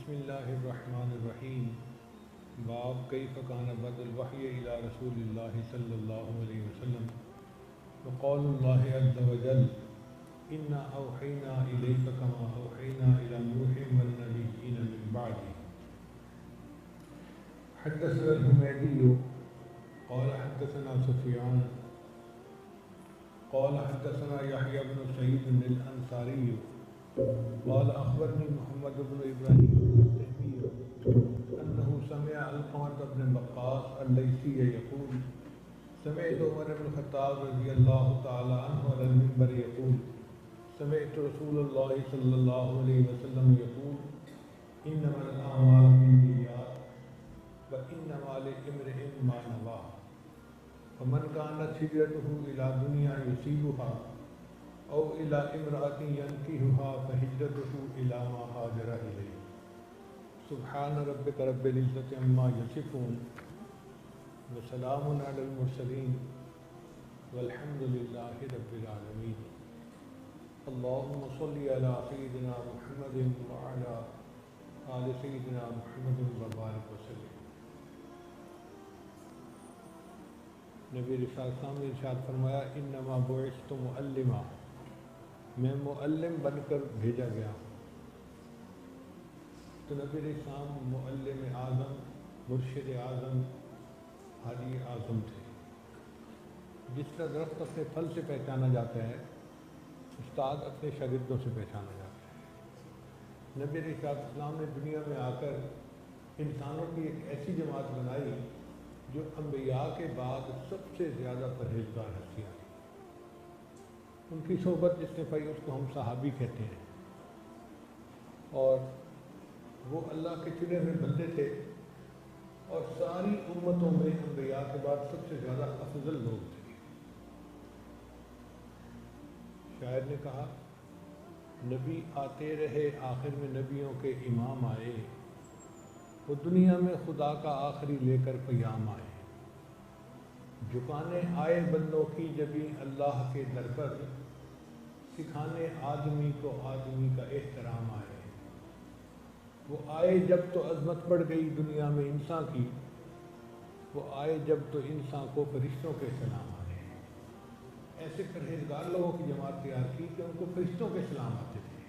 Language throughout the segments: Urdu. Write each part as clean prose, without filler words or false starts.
بسم اللہ الرحمن الرحیم باب کیف کان بدء الوحی الی رسول اللہ صلی اللہ علیہ وسلم وقول اللہ عز وجل انا اوحینا الیک کما اوحینا الی نوح والنبیین من بعدہ حدثنا الحمیدی قال حدثنا سفیان قال حدثنا یحیی بن سعید الانصاری قال اخبرني محمد بن ابراہیم التیمی انه سمع علقمة بن وقاص الليثي يقول سمعت عمر بن الخطاب رضی اللہ تعالی عنہ على المنبر يقول سمعت رسول الله صلی اللہ علیہ وسلم يقول انما الاعمال بالنیات وانما لامرئ ما نوى فمن كانت هجرته الى دنيا يصيبها او الى امرأة ينكحها فهجرته الى ما هاجر اليه سبحان ربك رب العزة عما يصفون وسلام على المرسلين والحمد لله رب العالمين اللهم صل على سيدنا محمد وعلى آل سيدنا محمد وبارك وسلم۔ نبی رسالت صلی اللہ علیہ وسلم نے ارشاد فرمایا انما بعثت معلما، میں معلم بن کر بھیجا گیا ہوں۔ تو نبی علیہ السلام معلم اعظم، مرشد اعظم، حاجی اعظم تھے۔ جس طرح درخت اپنے پھل سے پہچانا جاتا ہے، استاد اپنے شاگردوں سے پہچانا جاتا ہے۔ نبی علیہ السلام نے دنیا میں آ کر انسانوں کی ایک ایسی جماعت بنائی جو انبیاء کے بعد سب سے زیادہ پرہیزگار ہستیاں تھیں۔ ان کی صحبت جس نے پائی اس کو ہم صحابی کہتے ہیں، اور وہ اللہ کے چنے ہوئے بندے تھے اور ساری امتوں میں انبیاء کے بعد سب سے زیادہ افضل لوگ تھے۔ شاعر نے کہا نبی آتے رہے آخر میں نبیوں کے امام آئے، وہ دنیا میں خدا کا آخری لے کر پیام آئے، جھکانے آئے بندوں کی جبیں اللہ کے در پر، سکھانے آدمی کو آدمی کا احترام آئے۔ وہ آئے جب تو عظمت بڑھ گئی دنیا میں انسان کی، وہ آئے جب تو انسان کو فرشتوں کے سلام آئے۔ ایسے پرہیزگار لوگوں کی جماعت تیار کی کہ ان کو فرشتوں کے سلام آتے تھے۔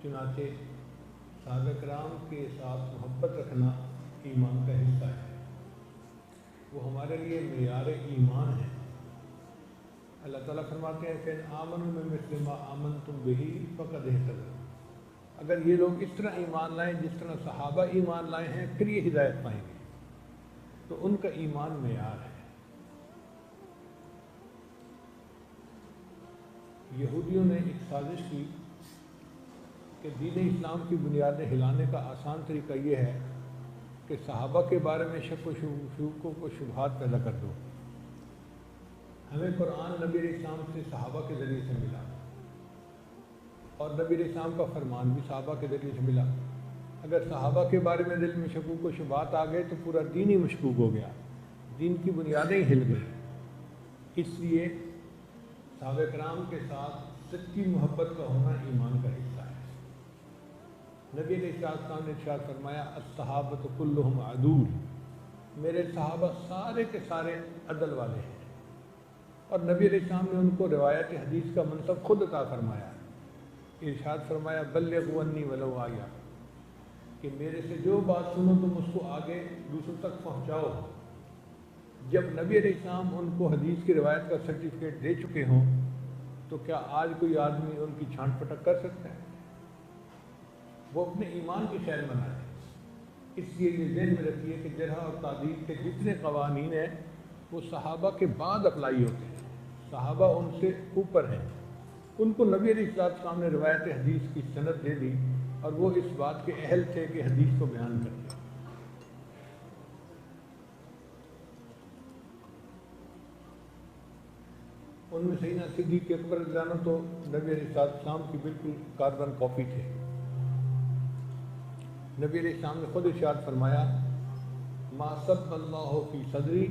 چنانچہ صحابہ کرام کے ساتھ محبت رکھنا ایمان کا حصہ ہے، وہ ہمارے لیے معیار ایمان ہے۔ اللہ تعالیٰ فرماتے ہیں فَإِنْ آمَنُوا بِمِثْلِ مَا آمَنْتُمْ بِهِ فَقَدِ اهْتَدَوْا، اگر یہ لوگ اس طرح ایمان لائیں جس طرح صحابہ ایمان لائے ہیں پھر یہ ہدایت پائیں گے، تو ان کا ایمان معیار ہے۔ یہودیوں نے ایک سازش کی کہ دین اسلام کی بنیادیں ہلانے کا آسان طریقہ یہ ہے کہ صحابہ کے بارے میں شک و شکوک و شبہات پیدا کر دو۔ ہمیں قرآن نبی علیہ السلام سے صحابہ کے ذریعے سے ملا، اور نبی علیہ السلام کا فرمان بھی صحابہ کے ذریعے سے ملا۔ اگر صحابہ کے بارے میں دل میں شکوک و شبہات آ گئے تو پورا دین ہی مشکوک ہو گیا، دین کی بنیادیں ہی ہل گئی۔ اس لیے صحابہ کرام کے ساتھ سچی محبت کا ہونا ایمان کا حصہ ہے۔ نبی علیہ السلام نے ارشاد فرمایا الصحابۃ کلھم عدول، میرے صحابہ سارے کے سارے عدل والے ہیں، اور نبی علیہ السلام نے ان کو روایت حدیث کا منصب خود عطا فرمایا۔ ارشاد فرمایا بلغوا عنی ولو آیہ، کہ میرے سے جو بات سنو تم اس کو آگے دوسروں تک پہنچاؤ۔ جب نبی علیہ السلام ان کو حدیث کی روایت کا سرٹیفکیٹ دے چکے ہوں تو کیا آج کوئی آدمی ان کی چھانٹ پٹک کر سکتا ہے؟ وہ اپنے ایمان کی خیر منائے۔ اس لیے یہ ذہن میں رکھیے کہ جرح اور تعدیل کے جتنے قوانین ہیں وہ صحابہ کے بعد اپلائی ہوتے ہیں، صحابہ ان سے اوپر ہیں۔ ان کو نبی علیہ السلام نے روایت حدیث کی سند دے دی اور وہ اس بات کے اہل تھے کہ حدیث کو بیان کریں۔ ان میں سیدنا صدیق اکبر رضی اللہ عنہ تو نبی علیہ السلام کی بالکل کاربن کاپی تھے۔ نبی علیہ السلام نے خود ارشاد فرمایا ما سب اللہ فی صدری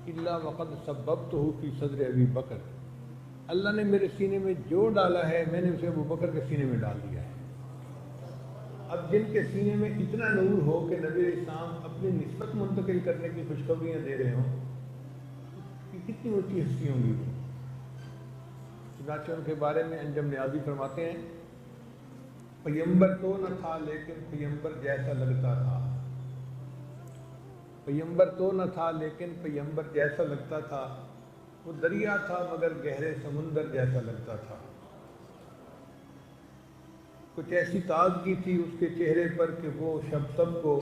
الا وقد سببتہ فی صدر ابی بکر، اللہ نے میرے سینے میں جو ڈالا ہے میں نے اسے ابو بکر کے سینے میں ڈال دیا ہے۔ اب جن کے سینے میں اتنا نور ہو کہ نبی اسلام اپنی نسبت منتقل کرنے کی خوشخبریاں دے رہے ہوں، کہ کتنی اونچی ہستی ہوں گی وہ۔ چنانچہ ان کے بارے میں انجم نیازی فرماتے ہیں، پیمبر تو نہ تھا لیکن پیمبر جیسا لگتا تھا، پیمبر تو نہ تھا لیکن پیمبر جیسا لگتا تھا، وہ دریا تھا مگر گہرے سمندر جیسا لگتا تھا، کچھ ایسی تازگی تھی اس کے چہرے پر کہ وہ شب کو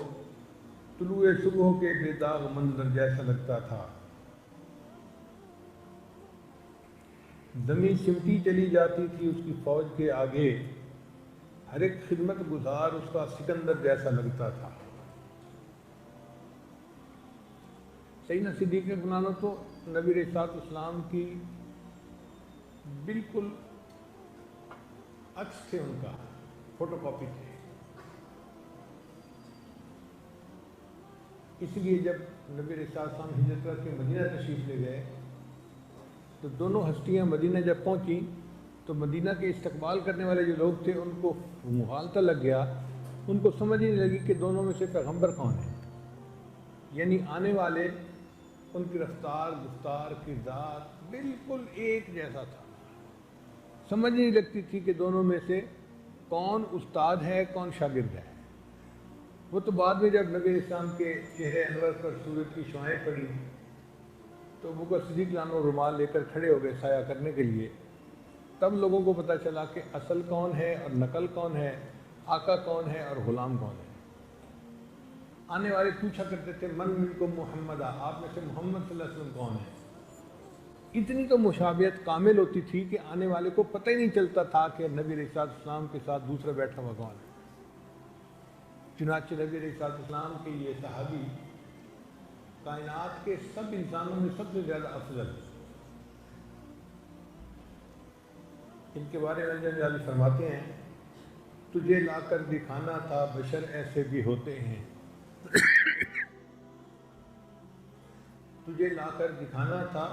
طلوع صبح کے بے داغ منظر جیسا لگتا تھا، زمین سمٹی چلی جاتی تھی اس کی فوج کے آگے، ہر ایک خدمت گزار اس کا سکندر جیسا لگتا تھا۔ سیدنا صدیق اکبر تو نبی علیہ السلام کی بالکل عکس تھے، ان کا فوٹو کاپی تھے۔ اس لیے جب نبی علیہ السلام ہجرت کر کے مدینہ تشریف لے گئے تو دونوں ہستیاں مدینہ جب پہنچی تو مدینہ کے استقبال کرنے والے جو لوگ تھے ان کو مغالطہ لگ گیا، ان کو سمجھ نہیں لگی کہ دونوں میں سے پیغمبر کون ہے، یعنی آنے والے ان کی رفتار، گفتار، کردار بالکل ایک جیسا تھا، سمجھ نہیں لگتی تھی کہ دونوں میں سے کون استاد ہے کون شاگرد ہے۔ وہ تو بعد میں جب نبی اسلام کے چہرے انور پر سورج کی شعائیں پڑی تو ابو بکر صدیق لانو رومال لے کر کھڑے ہو گئے سایہ کرنے کے لیے، تب لوگوں کو پتہ چلا کہ اصل کون ہے اور نقل کون ہے، آقا کون ہے اور غلام کون ہے۔ آنے والے پوچھا کرتے تھے من منکم محمد، آپ میں سے محمد صلی اللہ علیہ وسلم کون ہے؟ اتنی تو مشابہت کامل ہوتی تھی کہ آنے والے کو پتہ ہی نہیں چلتا تھا کہ نبی علیہ السلام کے ساتھ دوسرا بیٹھا ہوا کون ہے۔ چنانچہ نبی علیہ السلام کے یہ صحابی کائنات کے سب انسانوں میں سب سے زیادہ افضل، ان کے بارے میں انجم فرماتے ہیں، تجھے لا کر دکھانا تھا بشر ایسے بھی ہوتے ہیں، تجھے لا کر دکھانا تھا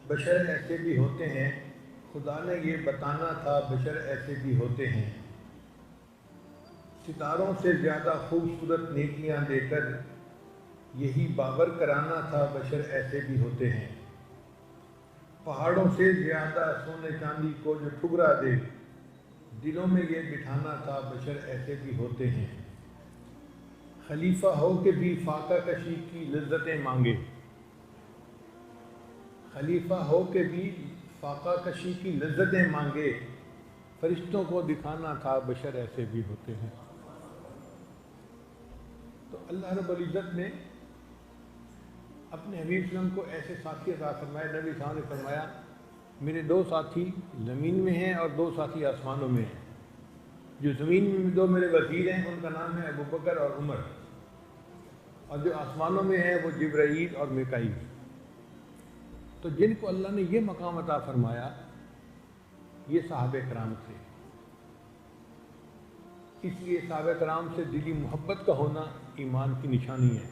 بشر ایسے بھی ہوتے ہیں، خدا نے یہ بتانا تھا بشر ایسے بھی ہوتے ہیں، ستاروں سے زیادہ خوبصورت نیکیاں دے کر یہی باور کرانا تھا بشر ایسے بھی ہوتے ہیں، پہاڑوں سے زیادہ سونے چاندی کو جو ٹھکرا دے دلوں میں یہ بٹھانا تھا بشر ایسے بھی ہوتے ہیں، خلیفہ ہو کے بھی فاقہ کشی کی لذتیں مانگے، خلیفہ ہو کے بھی فاقہ کشی کی لذتیں مانگے، فرشتوں کو دکھانا تھا بشر ایسے بھی ہوتے ہیں۔ تو اللہ رب العزت نے اپنے حبیب صلی اللہ علیہ وسلم کو ایسے ساتھی عطا فرمائے۔ نبی صلی اللہ علیہ وسلم نے فرمایا میرے دو ساتھی زمین میں ہیں اور دو ساتھی آسمانوں میں ہیں، جو زمین میں دو میرے وزیر ہیں ان کا نام ہے ابو بکر اور عمر، اور جو آسمانوں میں ہیں وہ جبرائیل اور میکائیل۔ تو جن کو اللہ نے یہ مقام عطا فرمایا یہ صحابہ کرام تھے، اس لیے صحابہ کرام سے دلی محبت کا ہونا ایمان کی نشانی ہے۔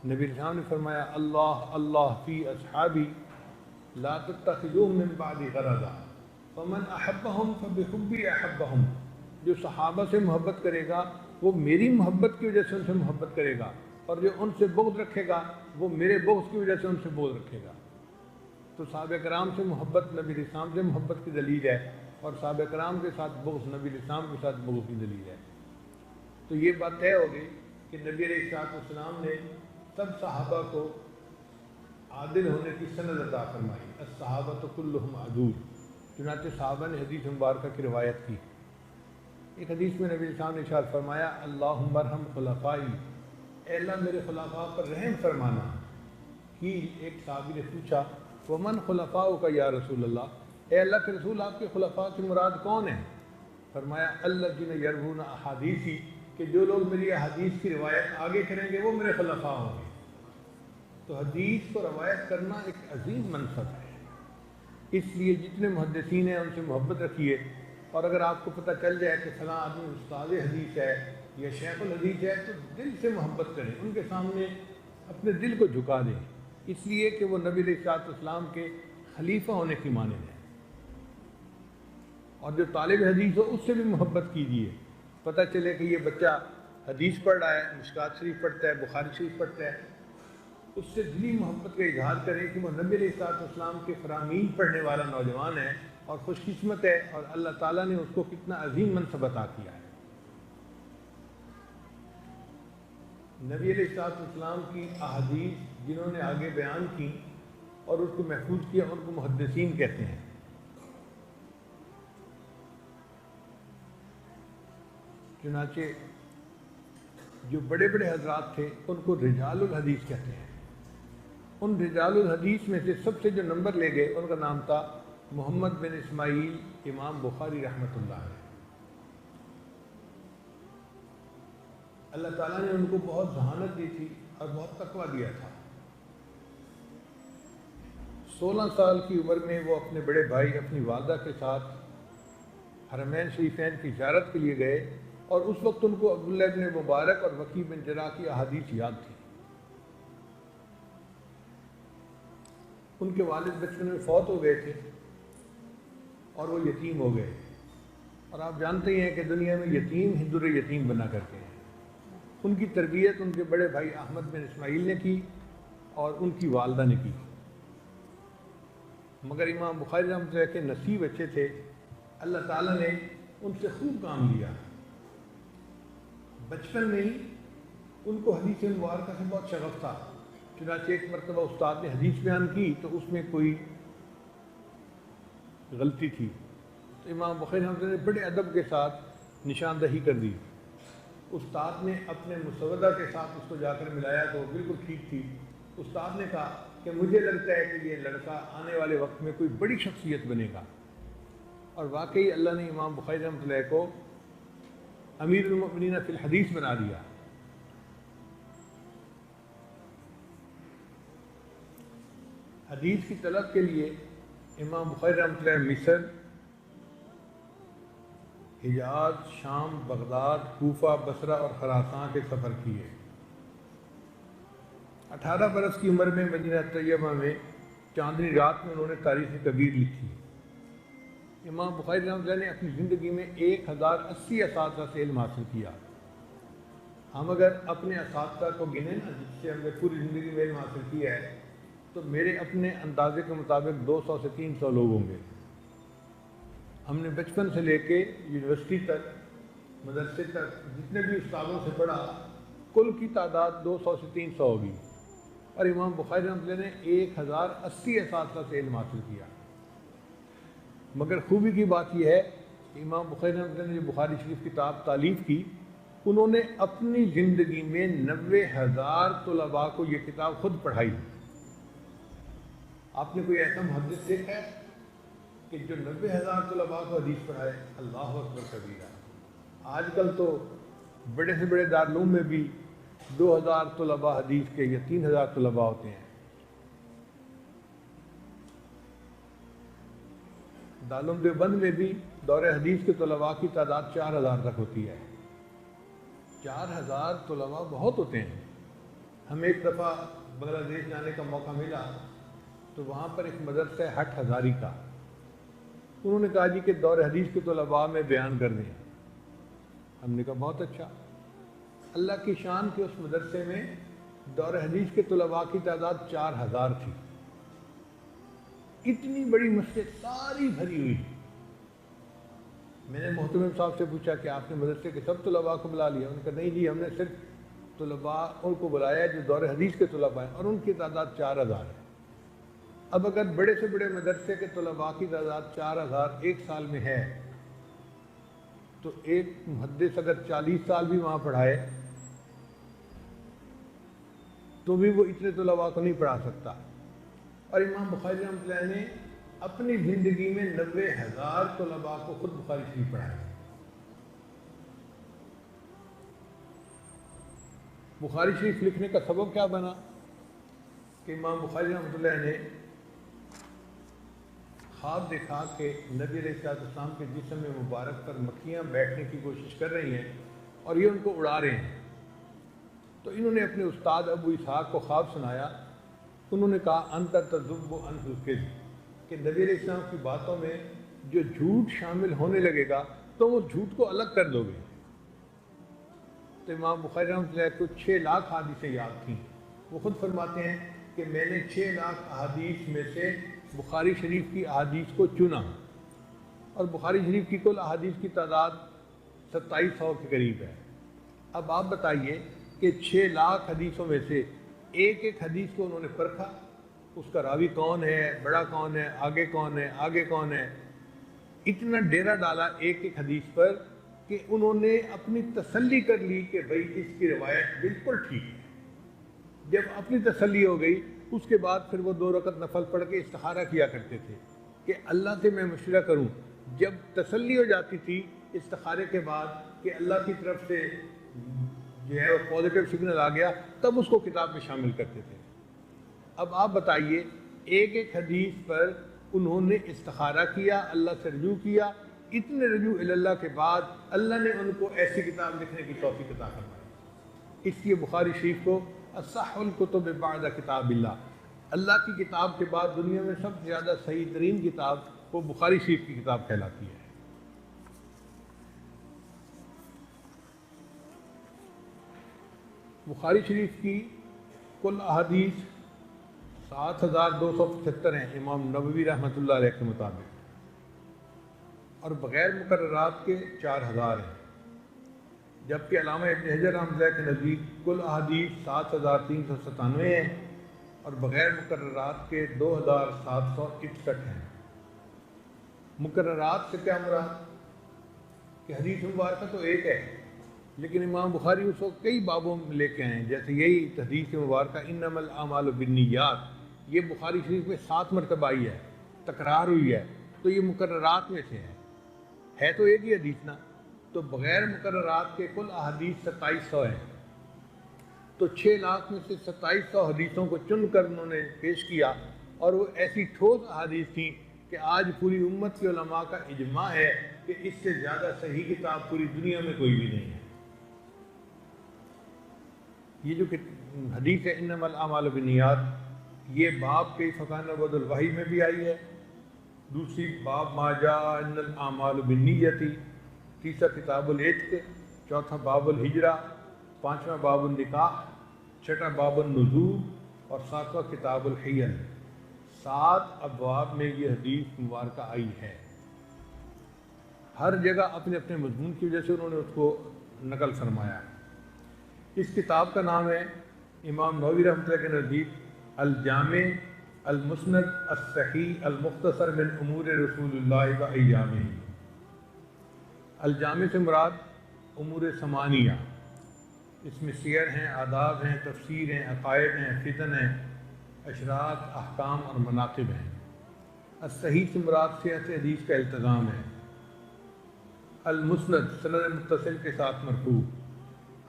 نبی السلام نے فرمایا اللہ اللہ فی اصحابی لا تتخذوا من بعد غرضا فمن احبهم فبحبی احبهم، جو صحابہ سے محبت کرے گا وہ میری محبت کی وجہ سے ان سے محبت کرے گا، اور جو ان سے بغض رکھے گا وہ میرے بغض کی وجہ سے ان سے بغض رکھے گا۔ تو صحابہ کرام سے محبت نبی الاسلام سے محبت کی دلیل ہے، اور صحابہ کرام کے ساتھ بغض نبی الاسلام کے ساتھ بغض کی دلیل ہے۔ تو یہ بات طے ہو گئی کہ نبی علیہ السلام نے سب صحابہ کو عادل ہونے کی سند عطا فرمائی، الصحابۃ کلھم عدول۔ چنانچہ صحابہ نے حدیث مبارکہ کی روایت کی۔ ایک حدیث میں نبی الاسلام نے ارشاد فرمایا اللہم ارحم خلفائی، اے اللہ میرے خلفاء پر رحم فرمانا۔ کہ ایک صحابی نے پوچھا ومن خلفاؤک یا رسول اللہ، اے اللہ کے رسول آپ کے خلفاء کی مراد کون ہیں؟ فرمایا الذین یروون احادیثی، کہ جو لوگ میری احادیث کی روایت آگے کریں گے وہ میرے خلفاء ہوں گے۔ تو حدیث کو روایت کرنا ایک عظیم منصب ہے، اس لیے جتنے محدثین ہیں ان سے محبت رکھیے، اور اگر آپ کو پتہ چل جائے کہ فلاں آدمی استاد حدیث ہے یا شیخ الحدیث ہے تو دل سے محبت کریں، ان کے سامنے اپنے دل کو جھکا دیں، اس لیے کہ وہ نبی علیہ السلام کے خلیفہ ہونے کی مانند ہے۔ اور جو طالب حدیث ہو اس سے بھی محبت کیجیے، پتہ چلے کہ یہ بچہ حدیث پڑھ رہا ہے، مشکات شریف پڑھتا ہے، بخاری شریف پڑھتا ہے، اس سے دلی محبت کا اظہار کریں کہ وہ نبی علیہ السلام کے فرامین پڑھنے والا نوجوان ہے اور خوش قسمت ہے، اور اللہ تعالیٰ نے اس کو کتنا عظیم منصب عطا کیا ہے۔ نبی علیہ السلام کی احادیث جنہوں نے آگے بیان کی اور اس کو محفوظ کیا، ان کو محدثین کہتے ہیں۔ چنانچہ جو بڑے بڑے حضرات تھے ان کو رجال الحدیث کہتے ہیں۔ ان رجال الحدیث میں سے سب سے جو نمبر لے گئے ان کا نام تھا محمد بن اسماعیل امام بخاری رحمۃ اللہ علیہ۔ اللہ تعالیٰ نے ان کو بہت ذہانت دی تھی اور بہت تقویٰ دیا تھا۔ 16 سال کی عمر میں وہ اپنے بڑے بھائی اپنی والدہ کے ساتھ حرمین شریفین کی زیارت کے لیے گئے، اور اس وقت ان کو عبداللہ بن مبارک اور وکیع بن جراح کی احادیث یاد تھی۔ ان کے والد بچپن میں فوت ہو گئے تھے اور وہ یتیم ہو گئے، اور آپ جانتے ہی ہیں کہ دنیا میں یتیم ہی در یتیم بنا کرتے ہیں۔ ان کی تربیت ان کے بڑے بھائی احمد بن اسماعیل نے کی اور ان کی والدہ نے کی، مگر امام بخاری رحمۃ اللہ کے نصیب اچھے تھے، اللہ تعالیٰ نے ان سے خوب کام لیا۔ بچپن میں ہی ان کو حدیث مبارکہ سے بہت شغف تھا، چنانچہ ایک مرتبہ استاد نے حدیث بیان کی تو اس میں کوئی غلطی تھی، تو امام بخاری رحمۃ اللہ نے بڑے ادب کے ساتھ نشاندہی کر دی۔ استاد نے اپنے مسودہ کے ساتھ اس کو جا کر ملایا تو وہ بالکل ٹھیک تھی۔ استاد نے کہا کہ مجھے لگتا ہے کہ یہ لڑکا آنے والے وقت میں کوئی بڑی شخصیت بنے گا، اور واقعی اللہ نے امام بخاری رحمۃ اللہ کو امیر المؤمنین فی الحدیث بنا دیا۔ حدیث کی طلب کے لیے امام بخاری رحمۃ اللہ مصر، حجاز، شام، بغداد، کوفہ، بصرہ اور خراسان کے سفر کیے۔ 18 برس کی عمر میں مدینہ طیبہ میں چاندنی رات میں انہوں نے تاریخ کبیر لکھی۔ امام بخاری رحمۃ اللہ نے اپنی زندگی میں 1080 اساتذہ سے علم حاصل کیا۔ ہم اگر اپنے اساتذہ کو گنیں نا جس سے ہم نے پوری زندگی میں علم حاصل کیا ہے تو میرے اپنے اندازے کے مطابق 200 سے 300 لوگ ہوں گے۔ ہم نے بچپن سے لے کے یونیورسٹی تک، مدرسے تک جتنے بھی استادوں سے پڑھا، کل کی تعداد 200 سے 300 ہوگی، اور امام بخاری رحمۃ اللہ نے 1080 اساتذہ سے علم حاصل کیا۔ مگر خوبی کی بات یہ ہے کہ امام بخاری رحمۃ اللہ نے جو بخاری شریف کتاب تالیف کی، انہوں نے اپنی زندگی میں 90,000 طلباء کو یہ کتاب خود پڑھائی۔ آپ نے کوئی ایسا محدث دیکھا ہے کہ جو 90,000 طلباء کو حدیث پڑھائے؟ اللہ اکبر کبیرہ۔ آج کل تو بڑے سے بڑے دارالعلوم میں بھی 2,000 طلباء حدیث کے یا 3,000 طلباء ہوتے ہیں۔ دارالعلوم دیوبند میں بھی دور حدیث کے طلباء کی تعداد 4,000 تک ہوتی ہے۔ 4,000 طلباء بہت ہوتے ہیں۔ ہمیں ایک دفعہ بنگلہ دیش جانے کا موقع ملا تو وہاں پر ایک مدرسہ ہے ہٹھ ہزاری کا، انہوں نے کہا جی کہ دور حدیث کے طلباء میں بیان کر دیں۔ ہم نے کہا بہت اچھا۔ اللہ کی شان کے اس مدرسے میں دور حدیث کے طلباء کی تعداد 4,000 تھی۔ اتنی بڑی مسجد ساری بھری ہوئی۔ میں نے محتمم صاحب سے پوچھا کہ آپ نے مدرسے کے سب طلباء کو بلا لیا؟ انہوں نے کہا نہیں جی، ہم نے صرف طلباء ان کو بلایا جو دور حدیث کے طلباء ہیں، اور ان کی تعداد 4,000 ہے۔ اب اگر بڑے سے بڑے مدرسے کے طلباء کی تعداد 4,000 ایک سال میں ہے تو ایک محدث اگر 40 سال بھی وہاں پڑھائے تو بھی وہ اتنے طلباء کو نہیں پڑھا سکتا۔ اور امام بخاری رحمۃ اللہ نے اپنی زندگی میں 90,000 طلباء کو خود بخاری شریف پڑھایا۔ بخاری شریف لکھنے کا سبب کیا بنا کہ امام بخاری رحمۃ اللہ نے خواب دیکھا کہ نبی علیہ السلام کے جسم مبارک پر مکھیاں بیٹھنے کی کوشش کر رہی ہیں اور یہ ان کو اڑا رہے ہیں۔ تو انہوں نے اپنے استاد ابو اسحاق کو خواب سنایا۔ انہوں نے کہا انت تذب انت الکذب، کہ نبی علیہ السلام کی باتوں میں جو جھوٹ شامل ہونے لگے گا تو وہ جھوٹ کو الگ کر دو گے۔ تو امام بخاری رحمۃ اللہ علیہ کو 6 لاکھ احادیثیں یاد تھیں۔ وہ خود فرماتے ہیں کہ میں نے 6 لاکھ احادیث میں سے بخاری شریف کی احادیث کو چنا، اور بخاری شریف کی کل احادیث کی تعداد 2700 کے قریب ہے۔ اب آپ بتائیے کہ 6 لاکھ حدیثوں میں سے ایک ایک حدیث کو انہوں نے پرکھا، اس کا راوی کون ہے، بڑا کون ہے، آگے کون ہے، آگے کون ہے، اتنا ڈیرا ڈالا ایک ایک حدیث پر کہ انہوں نے اپنی تسلی کر لی کہ بھئی اس کی روایت بالکل ٹھیک ہے۔ جب اپنی تسلی ہو گئی، اس کے بعد پھر وہ 2 رکعت نفل پڑھ کے استخارہ کیا کرتے تھے کہ اللہ سے میں مشورہ کروں۔ جب تسلی ہو جاتی تھی استخارے کے بعد کہ اللہ کی طرف سے جو ہے پازیٹیو سگنل آ گیا، تب اس کو کتاب میں شامل کرتے تھے۔ اب آپ بتائیے، ایک ایک حدیث پر انہوں نے استخارہ کیا، اللہ سے رجوع کیا، اتنے رجوع اللہ کے بعد اللہ نے ان کو ایسی کتاب لکھنے کی توفیق عطا فرمائی۔ اس لیے بخاری شریف کو اصح الکتب بعد کتاب اللہ کی کتاب کے بعد دنیا میں سب سے زیادہ صحیح ترین کتاب وہ بخاری شریف کی کتاب کہلاتی ہے۔ بخاری شریف کی کل احادیث 7275 ہیں امام نووی رحمۃ اللہ علیہ کے مطابق، اور بغیر مقررات کے 4000 ہیں، جبکہ علامہ ابن حجر رحمۃ اللہ کے نزدیک کل احادیث 7397 ہیں اور بغیر مقررات کے 2761 ہیں۔ مقررات سے کیا مراد کہ حدیث مبارکہ تو ایک ہے، لیکن امام بخاری اس کو کئی بابوں میں لے کے ہیں، جیسے یہی حدیث مبارکہ انما الاعمال بالنیات، یہ بخاری شریف میں 7 مرتبہ آئی ہے، تکرار ہوئی ہے، تو یہ مقررات میں سے ہے تو ایک ہی حدیث نا۔ تو بغیر مقررات کے کل احادیث 2700 ہیں، تو 6 لاکھ میں سے 2700 حدیثوں کو چن کر انہوں نے پیش کیا، اور وہ ایسی ٹھوس احادیث تھیں کہ آج پوری امت کے علماء کا اجماع ہے کہ اس سے زیادہ صحیح کتاب پوری دنیا میں کوئی بھی نہیں ہے۔ یہ جو حدیث ہے انما الاعمال بالنیات، یہ باب کے فقہ نبوۃ الوحی میں بھی آئی ہے، دوسری باب ما جاء ان الاعمال بالنیت، تیسرا کتاب العتق، چوتھا باب الہجرہ، پانچواں باب النکاح، چھٹا باب النذور اور ساتواں کتاب الحیل۔ 7 ابواب میں یہ حدیث مبارکہ آئی ہے۔ ہر جگہ اپنے اپنے مضمون کی وجہ سے انہوں نے اس کو نقل فرمایا ہے۔ اس کتاب کا نام ہے امام نووی رحمۃ اللہ کے نزدیک الجامع المسند الصحیح المختصر من امور رسول اللہ و ایامہ۔ الجامع سے مراد امور ثمانیہ، اس میں سیر ہیں، آداب ہیں، تفسیر ہیں، عقائد ہیں، فتن ہیں، اشراط، احکام اور مناقب ہیں۔ الصحیح سے مراد صحت حدیث کا التزام ہے۔ المسند سند متصل کے ساتھ مرفوع۔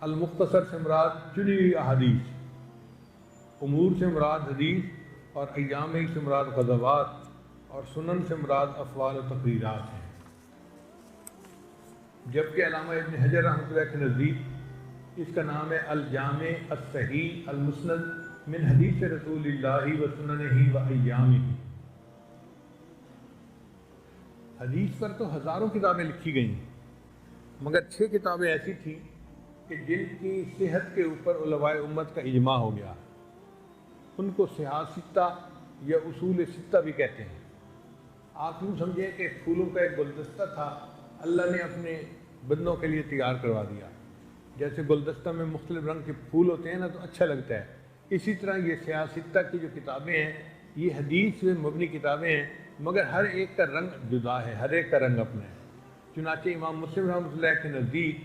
المختصر سے مراد چنی ہوئی احادیث۔ امور سے مراد حدیث، اور ایام سے مراد غزوات، اور سنن سے مراد افعال و تقریرات ہیں۔ جبکہ علامہ ابن حجر رحمۃ اللہ کے نزدیک اس کا نام ہے الجامع الصحیح المسند من حدیث رسول اللہ و سننہ و ایامہ۔ حدیث پر تو ہزاروں کتابیں لکھی گئیں، مگر 6 کتابیں ایسی تھیں کہ جن کی صحت کے اوپر علماء امت کا اجماع ہو گیا۔ ان کو صحاح ستہ یا اصول ستہ بھی کہتے ہیں۔ آپ یوں سمجھیں کہ پھولوں کا ایک گلدستہ تھا، اللہ نے اپنے بندوں کے لیے تیار کروا دیا۔ جیسے گلدستہ میں مختلف رنگ کے پھول ہوتے ہیں نا تو اچھا لگتا ہے، اسی طرح یہ صحاح ستہ کی جو کتابیں ہیں یہ حدیث سے مبنی کتابیں ہیں، مگر ہر ایک کا رنگ جدا ہے، ہر ایک کا رنگ اپنا ہے۔ چنانچہ امام مسلم رحمۃ اللہ کے نزدیک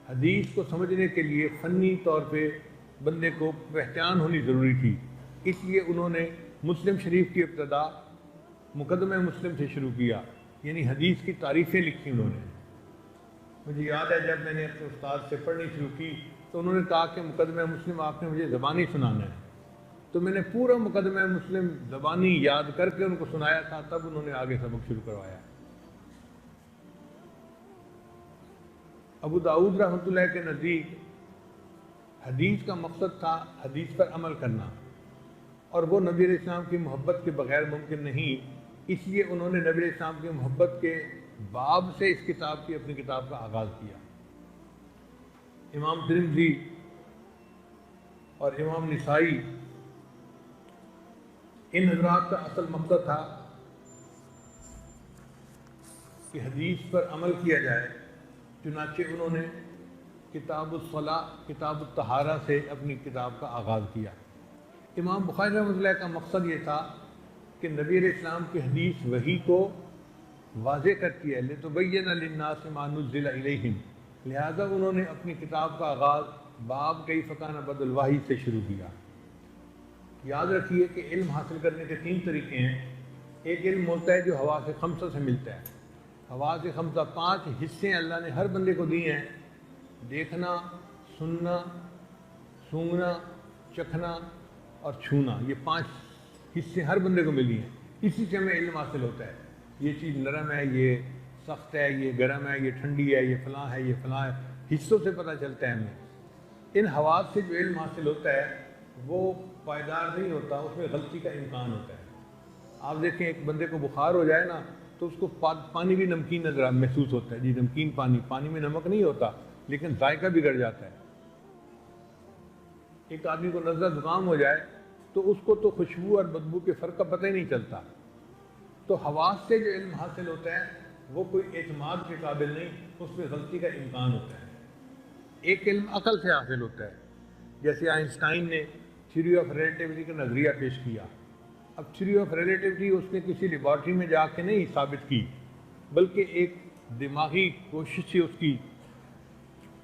حدیث کو سمجھنے کے لیے فنی طور پہ بندے کو پہچان ہونی ضروری تھی، اس لیے انہوں نے مسلم شریف کی ابتدا مقدمہ مسلم سے شروع کیا، یعنی حدیث کی تعریفیں لکھی انہوں نے۔ مجھے یاد ہے جب میں نے اپنے استاد سے پڑھنی شروع کی تو انہوں نے کہا کہ مقدمہ مسلم آپ نے مجھے زبانی سنانا ہے، تو میں نے پورا مقدمہ مسلم زبانی یاد کر کے ان کو سنایا تھا، تب انہوں نے آگے سبق شروع کروایا۔ ابو داؤد رحمۃ اللہ کے نزدیک حدیث کا مقصد تھا حدیث پر عمل کرنا، اور وہ نبی علیہ السلام کی محبت کے بغیر ممکن نہیں، اس لیے انہوں نے نبی علیہ السلام کی محبت کے باب سے اس کتاب کی اپنی کتاب کا آغاز کیا۔ امام ترمذی اور امام نسائی، ان حضرات کا اصل مقصد تھا کہ حدیث پر عمل کیا جائے، چنانچہ انہوں نے کتاب الصلاۃ، کتاب الطہارہ سے اپنی کتاب کا آغاز کیا۔ امام بخاری رحمۃ اللہ کا مقصد یہ تھا کہ نبی علیہ السلام کی حدیث وحی کو واضح کرتی ہے، لِتُبَيِّنَ لِلنَّاسِ مَا نُزِّلَ إِلَيْهِمْ، لہذا انہوں نے اپنی کتاب کا آغاز باب کیف کان بدء الوحی سے شروع کیا۔ یاد رکھیے کہ علم حاصل کرنے کے 3 طریقے ہیں۔ ایک علم ہوتا ہے جو حواس خمسہ سے ملتا ہے۔ حواس خمسہ 5 حصے اللہ نے ہر بندے کو دیے ہیں: دیکھنا، سننا، سونگھنا، چکھنا اور چھونا۔ یہ 5 حصے ہر بندے کو ملی ہیں، اسی سے ہمیں علم حاصل ہوتا ہے۔ یہ چیز نرم ہے، یہ سخت ہے، یہ گرم ہے، یہ ٹھنڈی ہے، یہ فلاں ہے، یہ فلاں ہے، حصوں سے پتہ چلتا ہے ہمیں۔ ان حواس سے جو علم حاصل ہوتا ہے وہ پائیدار نہیں ہوتا، اس میں غلطی کا امکان ہوتا ہے۔ آپ دیکھیں ایک بندے کو بخار ہو جائے نا تو اس کو پانی بھی نمکین نظر محسوس ہوتا ہے، جی نمکین پانی میں نمک نہیں ہوتا لیکن ذائقہ بگڑ جاتا ہے۔ ایک آدمی کو نزلہ زکام ہو جائے تو اس کو تو خوشبو اور بدبو کے فرق کا پتہ ہی نہیں چلتا۔ تو حواس سے جو علم حاصل ہوتا ہے وہ کوئی اعتماد کے قابل نہیں، اس میں غلطی کا امکان ہوتا ہے۔ ایک علم عقل سے حاصل ہوتا ہے، جیسے آئنسٹائن نے تھیوری آف ریلیٹیوٹی کا نظریہ پیش کیا۔ اب تھیوری آف ریلیٹیوٹی اس نے کسی لیبارٹری میں جا کے نہیں ثابت کی، بلکہ ایک دماغی کوشش تھی اس کی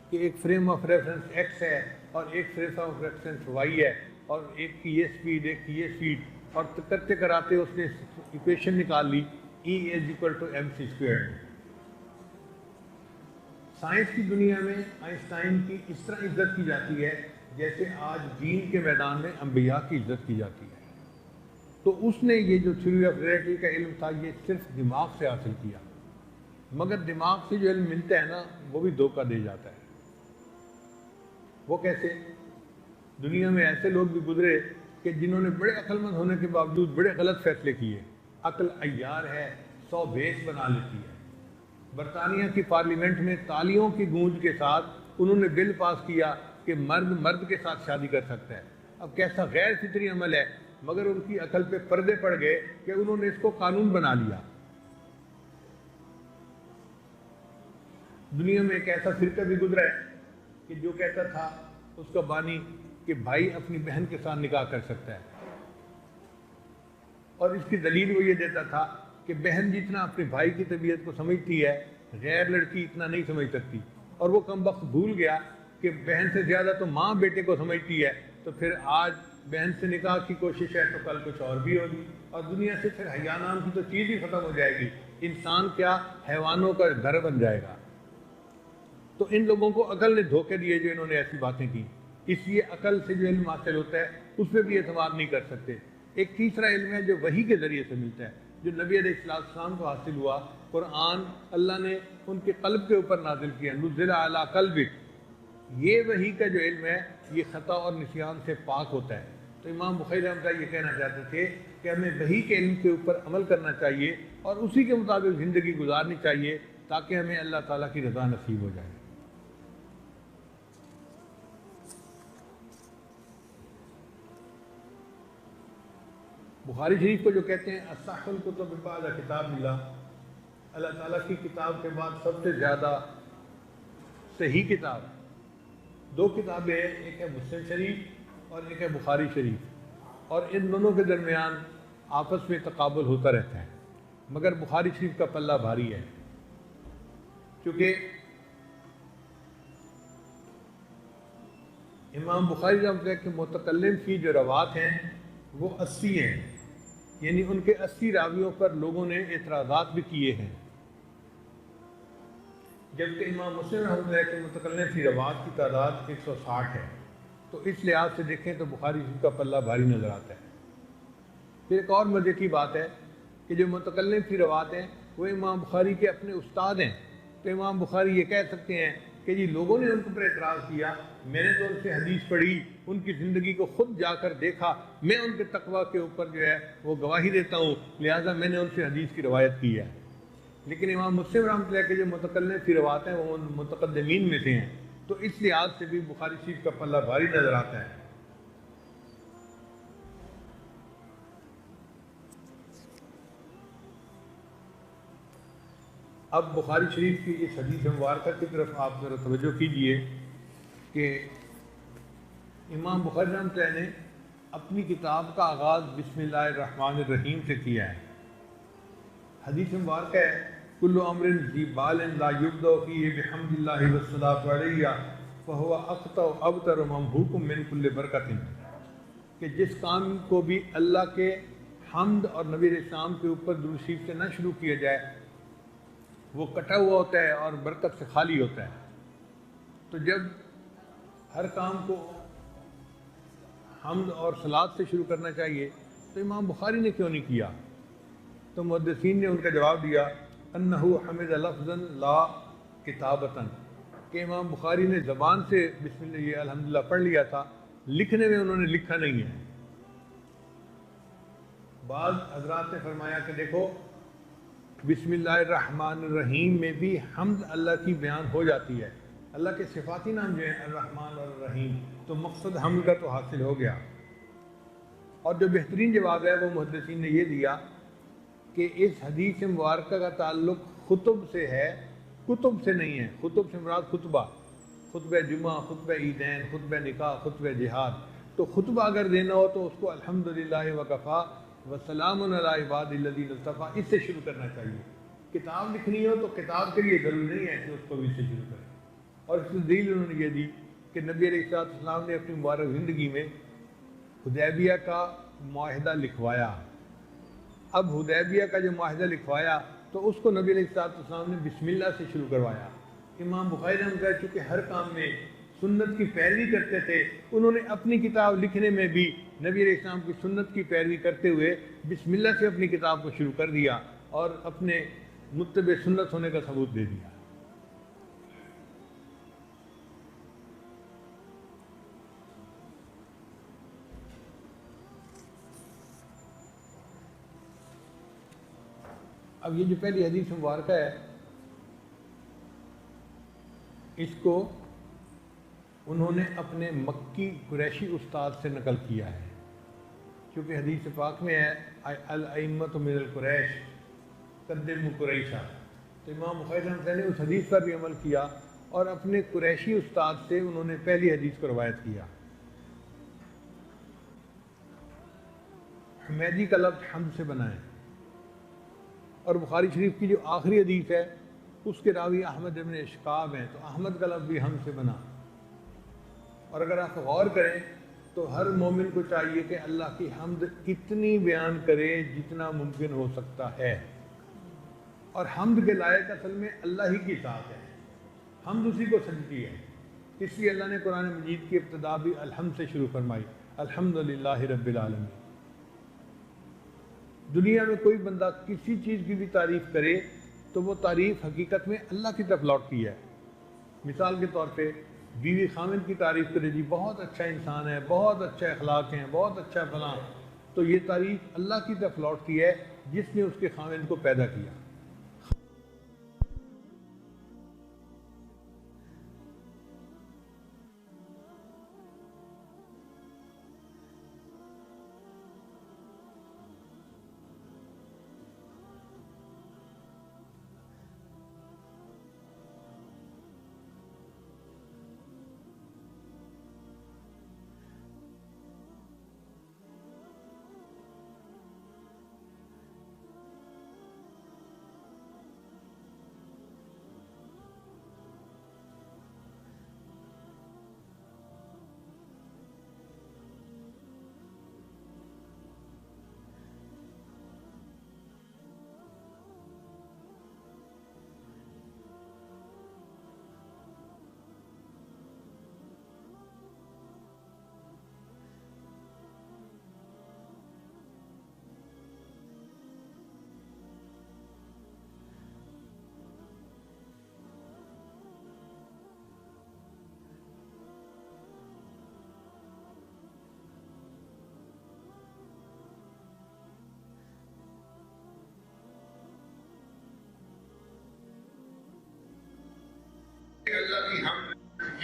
کہ ایک فریم آف ریفرنس ایکس ہے اور ایک فریم آف ریفرنس وائی ہے، اور ایک کی یہ سپیڈ، ایک کی یہ سپیڈ، اور کرتے کراتے اس نے ایکویشن نکال لی E=mc²۔ سائنس کی دنیا میں آئنسٹائن کی اس طرح عزت کی جاتی ہے جیسے آج دین کے میدان میں انبیاء کی عزت کی جاتی ہے۔ تو اس نے یہ جو تھیوری آف ریلیٹیوٹی کا علم تھا یہ صرف دماغ سے حاصل کیا، مگر دماغ سے جو علم ملتا ہے نا وہ بھی دھوکہ دے جاتا ہے۔ وہ کیسے؟ دنیا میں ایسے لوگ بھی گزرے کہ جنہوں نے بڑے عقل مند ہونے کے باوجود بڑے غلط فیصلے کیے۔ عقل عیار ہے، 100 بیس بنا لیتی ہے۔ برطانیہ کی پارلیمنٹ میں تالیوں کی گونج کے ساتھ انہوں نے بل پاس کیا کہ مرد مرد کے ساتھ شادی کر سکتا ہے۔ اب کیسا غیر فطری عمل ہے، مگر ان کی عقل پہ پردے پڑ گئے کہ انہوں نے اس کو قانون بنا لیا۔ دنیا میں ایک ایسا فرقہ بھی گزرا ہے کہ جو کہتا تھا اس کا بانی کہ بھائی اپنی بہن کے ساتھ نکاح کر سکتا ہے، اور اس کی دلیل وہ یہ دیتا تھا کہ بہن جتنا اپنے بھائی کی طبیعت کو سمجھتی ہے غیر لڑکی اتنا نہیں سمجھ سکتی، اور وہ کم وقت بھول گیا کہ بہن سے زیادہ تو ماں بیٹے کو سمجھتی ہے، تو پھر آج بہن سے نکاح کی کوشش ہے تو کل کچھ اور بھی ہوگی، اور دنیا سے پھر حیا نام کی تو چیز ہی ختم ہو جائے گی، انسان کیا حیوانوں کا گھر بن جائے گا۔ تو ان لوگوں کو عقل نے دھوکے دیے جو انہوں نے ایسی باتیں کی، اس لیے عقل سے جو علم حاصل ہوتا ہے اس پہ بھی اعتماد نہیں کر سکتے۔ ایک تیسرا علم ہے جو وحی کے ذریعے سے ملتا ہے، جو نبی علیہ السلام کو حاصل ہوا۔ قرآن اللہ نے ان کے قلب کے اوپر نازل کیا، نزل علی قلبک۔ یہ وحی کا جو علم ہے یہ خطا اور نسیان سے پاک ہوتا ہے۔ تو امام بخاری رحمۃ اللہ یہ کہنا چاہتے تھے کہ ہمیں وحی کے علم کے اوپر عمل کرنا چاہیے اور اسی کے مطابق زندگی گزارنی چاہیے تاکہ ہمیں اللہ تعالیٰ کی رضا نصیب ہو جائے۔ بخاری شریف کو جو کہتے ہیں اصح الکتب بعد کتاب اللہ، اللہ تعالیٰ کی کتاب کے بعد سب سے زیادہ صحیح کتاب 2 کتابیں ہیں، ایک ہے مسلم شریف اور ایک ہے بخاری شریف، اور ان دونوں کے درمیان آپس میں تقابل ہوتا رہتا ہے، مگر بخاری شریف کا پلہ بھاری ہے، کیونکہ امام بخاری رحمۃ اللہ کے متکلم کی جو روات ہیں وہ 80 ہیں، یعنی ان کے 80 راویوں پر لوگوں نے اعتراضات بھی کیے ہیں، جبکہ امام مسلم رحمۃ اللہ کے متکلم کی روات کی تعداد 160 ہے۔ تو اس لحاظ سے دیکھیں تو بخاری شریف کا پلہ بھاری نظر آتا ہے۔ پھر ایک اور مزے کی بات ہے کہ جو متکلم کی روات ہیں وہ امام بخاری کے اپنے استاد ہیں، تو امام بخاری یہ کہہ سکتے ہیں کہ جی لوگوں نے ان پر اعتراض کیا، میں نے تو ان سے حدیث پڑھی، ان کی زندگی کو خود جا کر دیکھا، میں ان کے تقویٰ کے اوپر جو ہے وہ گواہی دیتا ہوں، لہٰذا میں نے ان سے حدیث کی روایت کی ہے۔ لیکن امام مسلم رحمۃ اللہ کے جو متکلم کی روایت ہیں وہ ان متقدمین میں سے ہیں، تو اس لحاظ سے بھی بخاری شریف کا پلہ بھاری نظر آتا ہے۔ اب بخاری شریف کی اس حدیث مبارکہ کی طرف آپ ذرا توجہ کیجئے کہ امام بخاری رحمۃ اللہ نے اپنی کتاب کا آغاز بسم اللہ الرحمن الرحیم سے کیا ہے۔ حدیث مبارکہ ہے کل امر ذی بال لا یبدأ فیہ بحمد اللہ والصلاۃ علیہ فہو اقطع ابتر ممحوق من کل برکت، کہ جس کام کو بھی اللہ کے حمد اور نبی علیہ السلام کے اوپر درود شریف سے نہ شروع کیا جائے وہ کٹا ہوا ہوتا ہے اور برکت سے خالی ہوتا ہے۔ تو جب ہر کام کو حمد اور صلات سے شروع کرنا چاہیے تو امام بخاری نے کیوں نہیں کیا؟ تو محدثین نے ان کا جواب دیا انہو حمد لفظا لا کتابتاً، کہ امام بخاری نے زبان سے بسم اللہ یہ الحمدللہ پڑھ لیا تھا، لکھنے میں انہوں نے لکھا نہیں ہے۔ بعض حضرات نے فرمایا کہ دیکھو بسم اللہ الرحمن الرحیم میں بھی حمد اللہ کی بیان ہو جاتی ہے، اللہ کے صفاتی نام جو ہیں الرحمن اور الرحیم، تو مقصد حمد کا تو حاصل ہو گیا۔ اور جو بہترین جواب ہے وہ محدثین نے یہ دیا کہ اس حدیث مبارکہ کا تعلق خطب سے ہے، کتب سے نہیں ہے۔ خطب سے مراد خطبہ، خطبہ جمعہ، خطبہ عیدین، خطبہ نکاح، خطبہ جہاد۔ تو خطبہ اگر دینا ہو تو اس کو الحمدللہ وکفا وسلام علی عباد الذین اصطفیٰ اس سے شروع کرنا چاہیے۔ کتاب لکھنی ہو تو کتاب کے لیے ضروری نہیں ہے کہ اس کو بھی اس سے شروع کریں۔ اور اس کی دلیل انہوں نے یہ دی کہ نبی علیہ السلام نے اپنی مبارک زندگی میں حدیبیہ کا معاہدہ لکھوایا۔ اب حدیبیہ کا جو معاہدہ لکھوایا تو اس کو نبی علیہ السلام نے بسم اللہ سے شروع کروایا۔ امام بخاری رحمۃ اللہ چونکہ ہر کام میں سنت کی پیروی کرتے تھے، انہوں نے اپنی کتاب لکھنے میں بھی نبی علیہ السلام کی سنت کی پیروی کرتے ہوئے بسم اللہ سے اپنی کتاب کو شروع کر دیا اور اپنے متبع سنت ہونے کا ثبوت دے دیا۔ اب یہ جو پہلی حدیث مبارکہ ہے اس کو انہوں نے اپنے مکی قریشی استاد سے نقل کیا ہے، کیونکہ حدیث پاک میں ہے الائمۃ من القریش قدموا قریشا، تو امام بخاری رحمۃ اللہ نے اس حدیث پر بھی عمل کیا اور اپنے قریشی استاد سے انہوں نے پہلی حدیث کو روایت کیا۔ حمیدی کا لفظ حمد سے بنا ہے، اور بخاری شریف کی جو آخری حدیث ہے اس کے راوی احمد ابن اشقاب ہیں، تو احمد کا لفظ بھی حمد سے بنا۔ اور اگر آپ غور کریں تو ہر مومن کو چاہیے کہ اللہ کی حمد اتنی بیان کرے جتنا ممکن ہو سکتا ہے، اور حمد کے لائق اصل میں اللہ ہی کی ذات ہے، حمد اسی کو سجتی ہے۔ اس لیے اللہ نے قرآن مجید کی ابتدا بھی الحمد سے شروع فرمائی، الحمدللہ رب العالمین۔ دنیا میں کوئی بندہ کسی چیز کی بھی تعریف کرے تو وہ تعریف حقیقت میں اللہ کی طرف لوٹتی ہے۔ مثال کے طور پہ بیوی خامن کی تعریف کرے، جی بہت اچھا انسان ہے، بہت اچھا اخلاق ہیں، بہت اچھا فلاں، تو یہ تعریف اللہ کی طرف لوٹتی ہے جس نے اس کے خامن کو پیدا کیا۔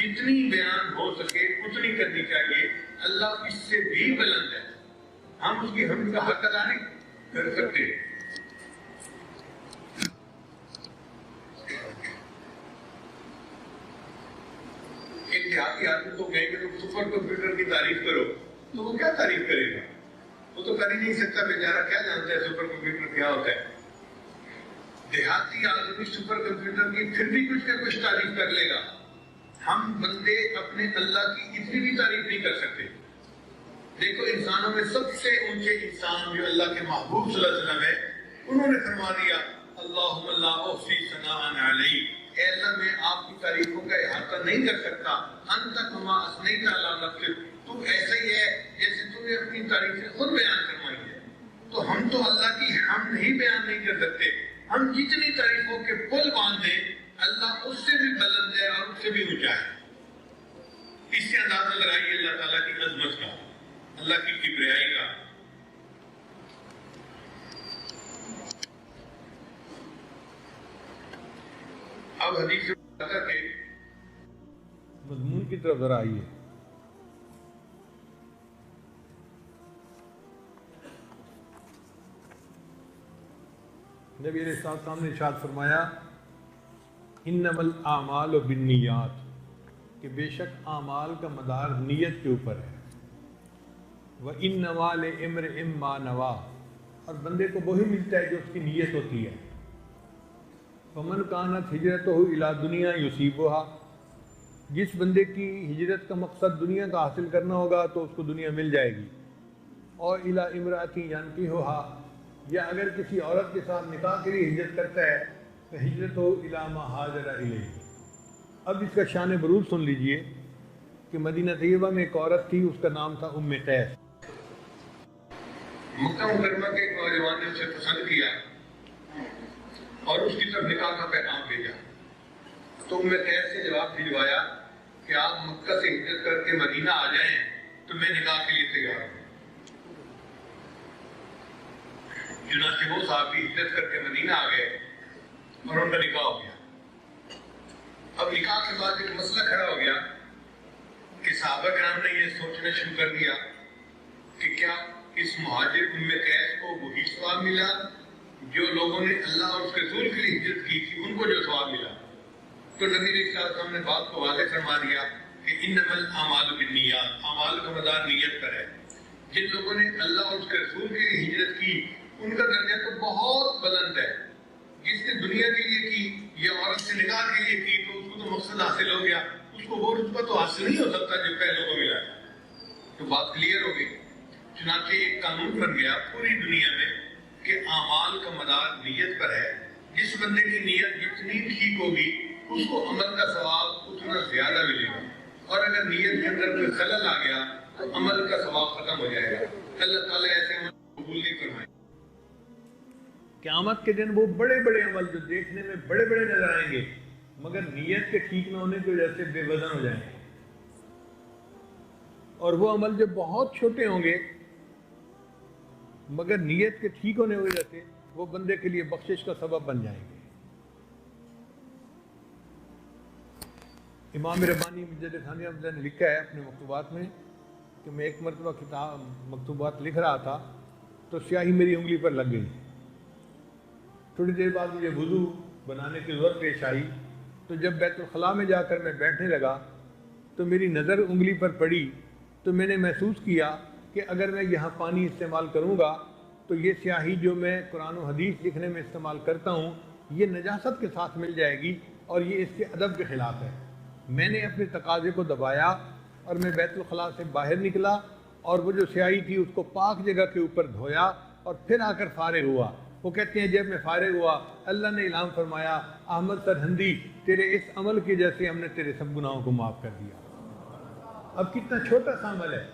جتنی بیان ہو سکے اتنی کرنی چاہیے. اللہ اس سے بھی بلند ہے. ہم اس کی حمد کا حق ادا نہیں کر سکتے. ایک دیہاتی آدمی کو کہیں گے تو سپر کمپیوٹر کی تعریف کرو تو وہ کیا تعریف کرے گا؟ وہ تو کر ہی نہیں سکتا. بیچارہ کیا جانتا ہے سپر کمپیوٹر کیا ہوتا ہے؟ دیہاتی آدمی سپر کمپیوٹر کی پھر بھی کچھ نہ کچھ تعریف کر لے گا. ہم بندے اپنے اللہ کی اتنی بھی تعریف نہیں کر سکتے. دیکھو انسانوں میں سب سے اونچے انسان جو اللہ کے محبوب صلی اللہ علیہ وسلم ہے، انہوں نے فرما دیا اللہم لا احصی ثناء علیک، اے اللہ میں آپ کی تعریفوں کا احاطہ نہیں کر سکتا. انت کما اثنیت علی نفسک، تو ایسا ہی ہے جیسے تم نے اپنی تعریفیں خود بیان فرمائی ہے. تو ہم تو اللہ کی حمد نہیں بیان نہیں کر سکتے. ہم جتنی تعریفوں کے پل باندھیں اللہ اس سے بھی بلند ہے اور اس سے بھی اونچا ہے. اس سے اندازہ لگائیے اللہ تعالیٰ کی عظمت کا، اللہ کی کبریائی کا. اب حدیث سے کے مضمون کی طرف ذرا آئیے. نبی علیہ السلام نے ارشاد فرمایا انما الاعمال بالنیات، کہ بے شک اعمال کا مدار نیت کے اوپر ہے. وَإِنَّمَا لِامْرِئٍ مَّا نَوَىٰ، اور بندے کو وہی ملتا ہے جو اس کی نیت ہوتی ہے. فَمَنْ كَانَتْ هِجْرَتُهُ إِلَىٰ دُنْيَا يُصِيبُهَا، جس بندے کی ہجرت کا مقصد دنیا کا حاصل کرنا ہوگا تو اس کو دنیا مل جائے گی. اور إِلَىٰ امْرَأَةٍ يَنكِحُهَا، یا اگر کسی عورت کے ساتھ نکاح کے لیے ہجرت کرتا ہے تو ہجرتُهُ إِلَىٰ مَا هَاجَرَ إِلَيْهِ. اب اس کا شان برود سن لیجئے کہ مدینہ طیبہ میں ایک عورت تھی، اس کا نام تھا ام قیس. مکہ مکرمہ کے ایک نوجوان نے اسے پسند کیا اور اس کی طرف نکاح کا پیغام بھیجا. تو ام قیس سے جواب بھجوایا کہ آپ مکہ سے ہجرت کر کے مدینہ آ جائیں تو میں نکاح کے لیے تیار ہوں. چنانچہ وہ صحابی ہجرت کر کے مدینہ آ گئے اور ان کا نکاح ہو گیا. اب نکاح کے بعد ایک مسئلہ کھڑا ہو گیا کہ صحابہ کرام نے یہ سوچنا شروع کر دیا کہ کیا اس مہاجر ام قیس کو وہی ثواب ملا جو لوگوں نے اللہ اور اس کے رسول کے لیے ہجرت کی تھی ان کو جو ثواب ملا. تو نبی علیہ السلام نے بات کو واضح فرما دیا کہ انما الاعمال بالنیات، اعمال کا مدار نیت پر ہے. جن لوگوں نے اللہ اور اس کے رسول کے لیے ہجرت کی ان کا درجہ تو بہت بلند ہے. جس نے دنیا کے لیے کی یا عورت سے نکاح کے لیے کی تو اس کو تو مقصد حاصل ہو گیا، اس کو وہ رتبہ تو حاصل نہیں ہو سکتا جو پہلے کو ملا. تو بات کلیئر ہو گئی. چنانچہ ایک قانون بن گیا پوری دنیا میں کہ اعمال کا مدار نیت پر ہے. جس بندے کی نیت جتنی ٹھیک ہوگی اس کو عمل کا ثواب اتنا زیادہ ملے گا، اور اگر نیت کے اندر کوئی خلل آ گیا تو عمل کا ثواب ختم ہو جائے گا. اللہ تعالیٰ ایسے عمل قبول نہیں فرمائے. قیامت کے دن وہ بڑے بڑے عمل جو دیکھنے میں بڑے بڑے نظر آئیں گے مگر نیت کے ٹھیک نہ ہونے کی وجہ سے بے وزن ہو جائیں گے، اور وہ عمل جو بہت چھوٹے ہوں گے مگر نیت کے ٹھیک ہونے کی وجہ سے وہ بندے کے لیے بخشش کا سبب بن جائیں گے. امام ربانی مجدد ثانی رحمۃ اللہ نے لکھا ہے اپنے مکتوبات میں کہ میں ایک مرتبہ کتاب مکتوبات لکھ رہا تھا تو سیاہی میری انگلی پر لگ گئی. تھوڑی دیر بعد مجھے وضو بنانے کی ضرورت پیش آئی تو جب بیت الخلاء میں جا کر میں بیٹھنے لگا تو میری نظر انگلی پر پڑی تو میں نے محسوس کیا کہ اگر میں یہاں پانی استعمال کروں گا تو یہ سیاہی جو میں قرآن و حدیث لکھنے میں استعمال کرتا ہوں یہ نجاست کے ساتھ مل جائے گی اور یہ اس کے ادب کے خلاف ہے. میں نے اپنے تقاضے کو دبایا اور میں بیت الخلاء سے باہر نکلا اور وہ جو سیاہی تھی اس کو پاک جگہ کے اوپر دھویا اور پھر آ کر فارغ ہوا. وہ کہتے ہیں جب میں فارغ ہوا اللہ نے اعلان فرمایا احمد سرہندی تیرے اس عمل کی وجہ سے ہم نے تیرے سب گناہوں کو معاف کر دیا. اب کتنا چھوٹا سا عمل ہے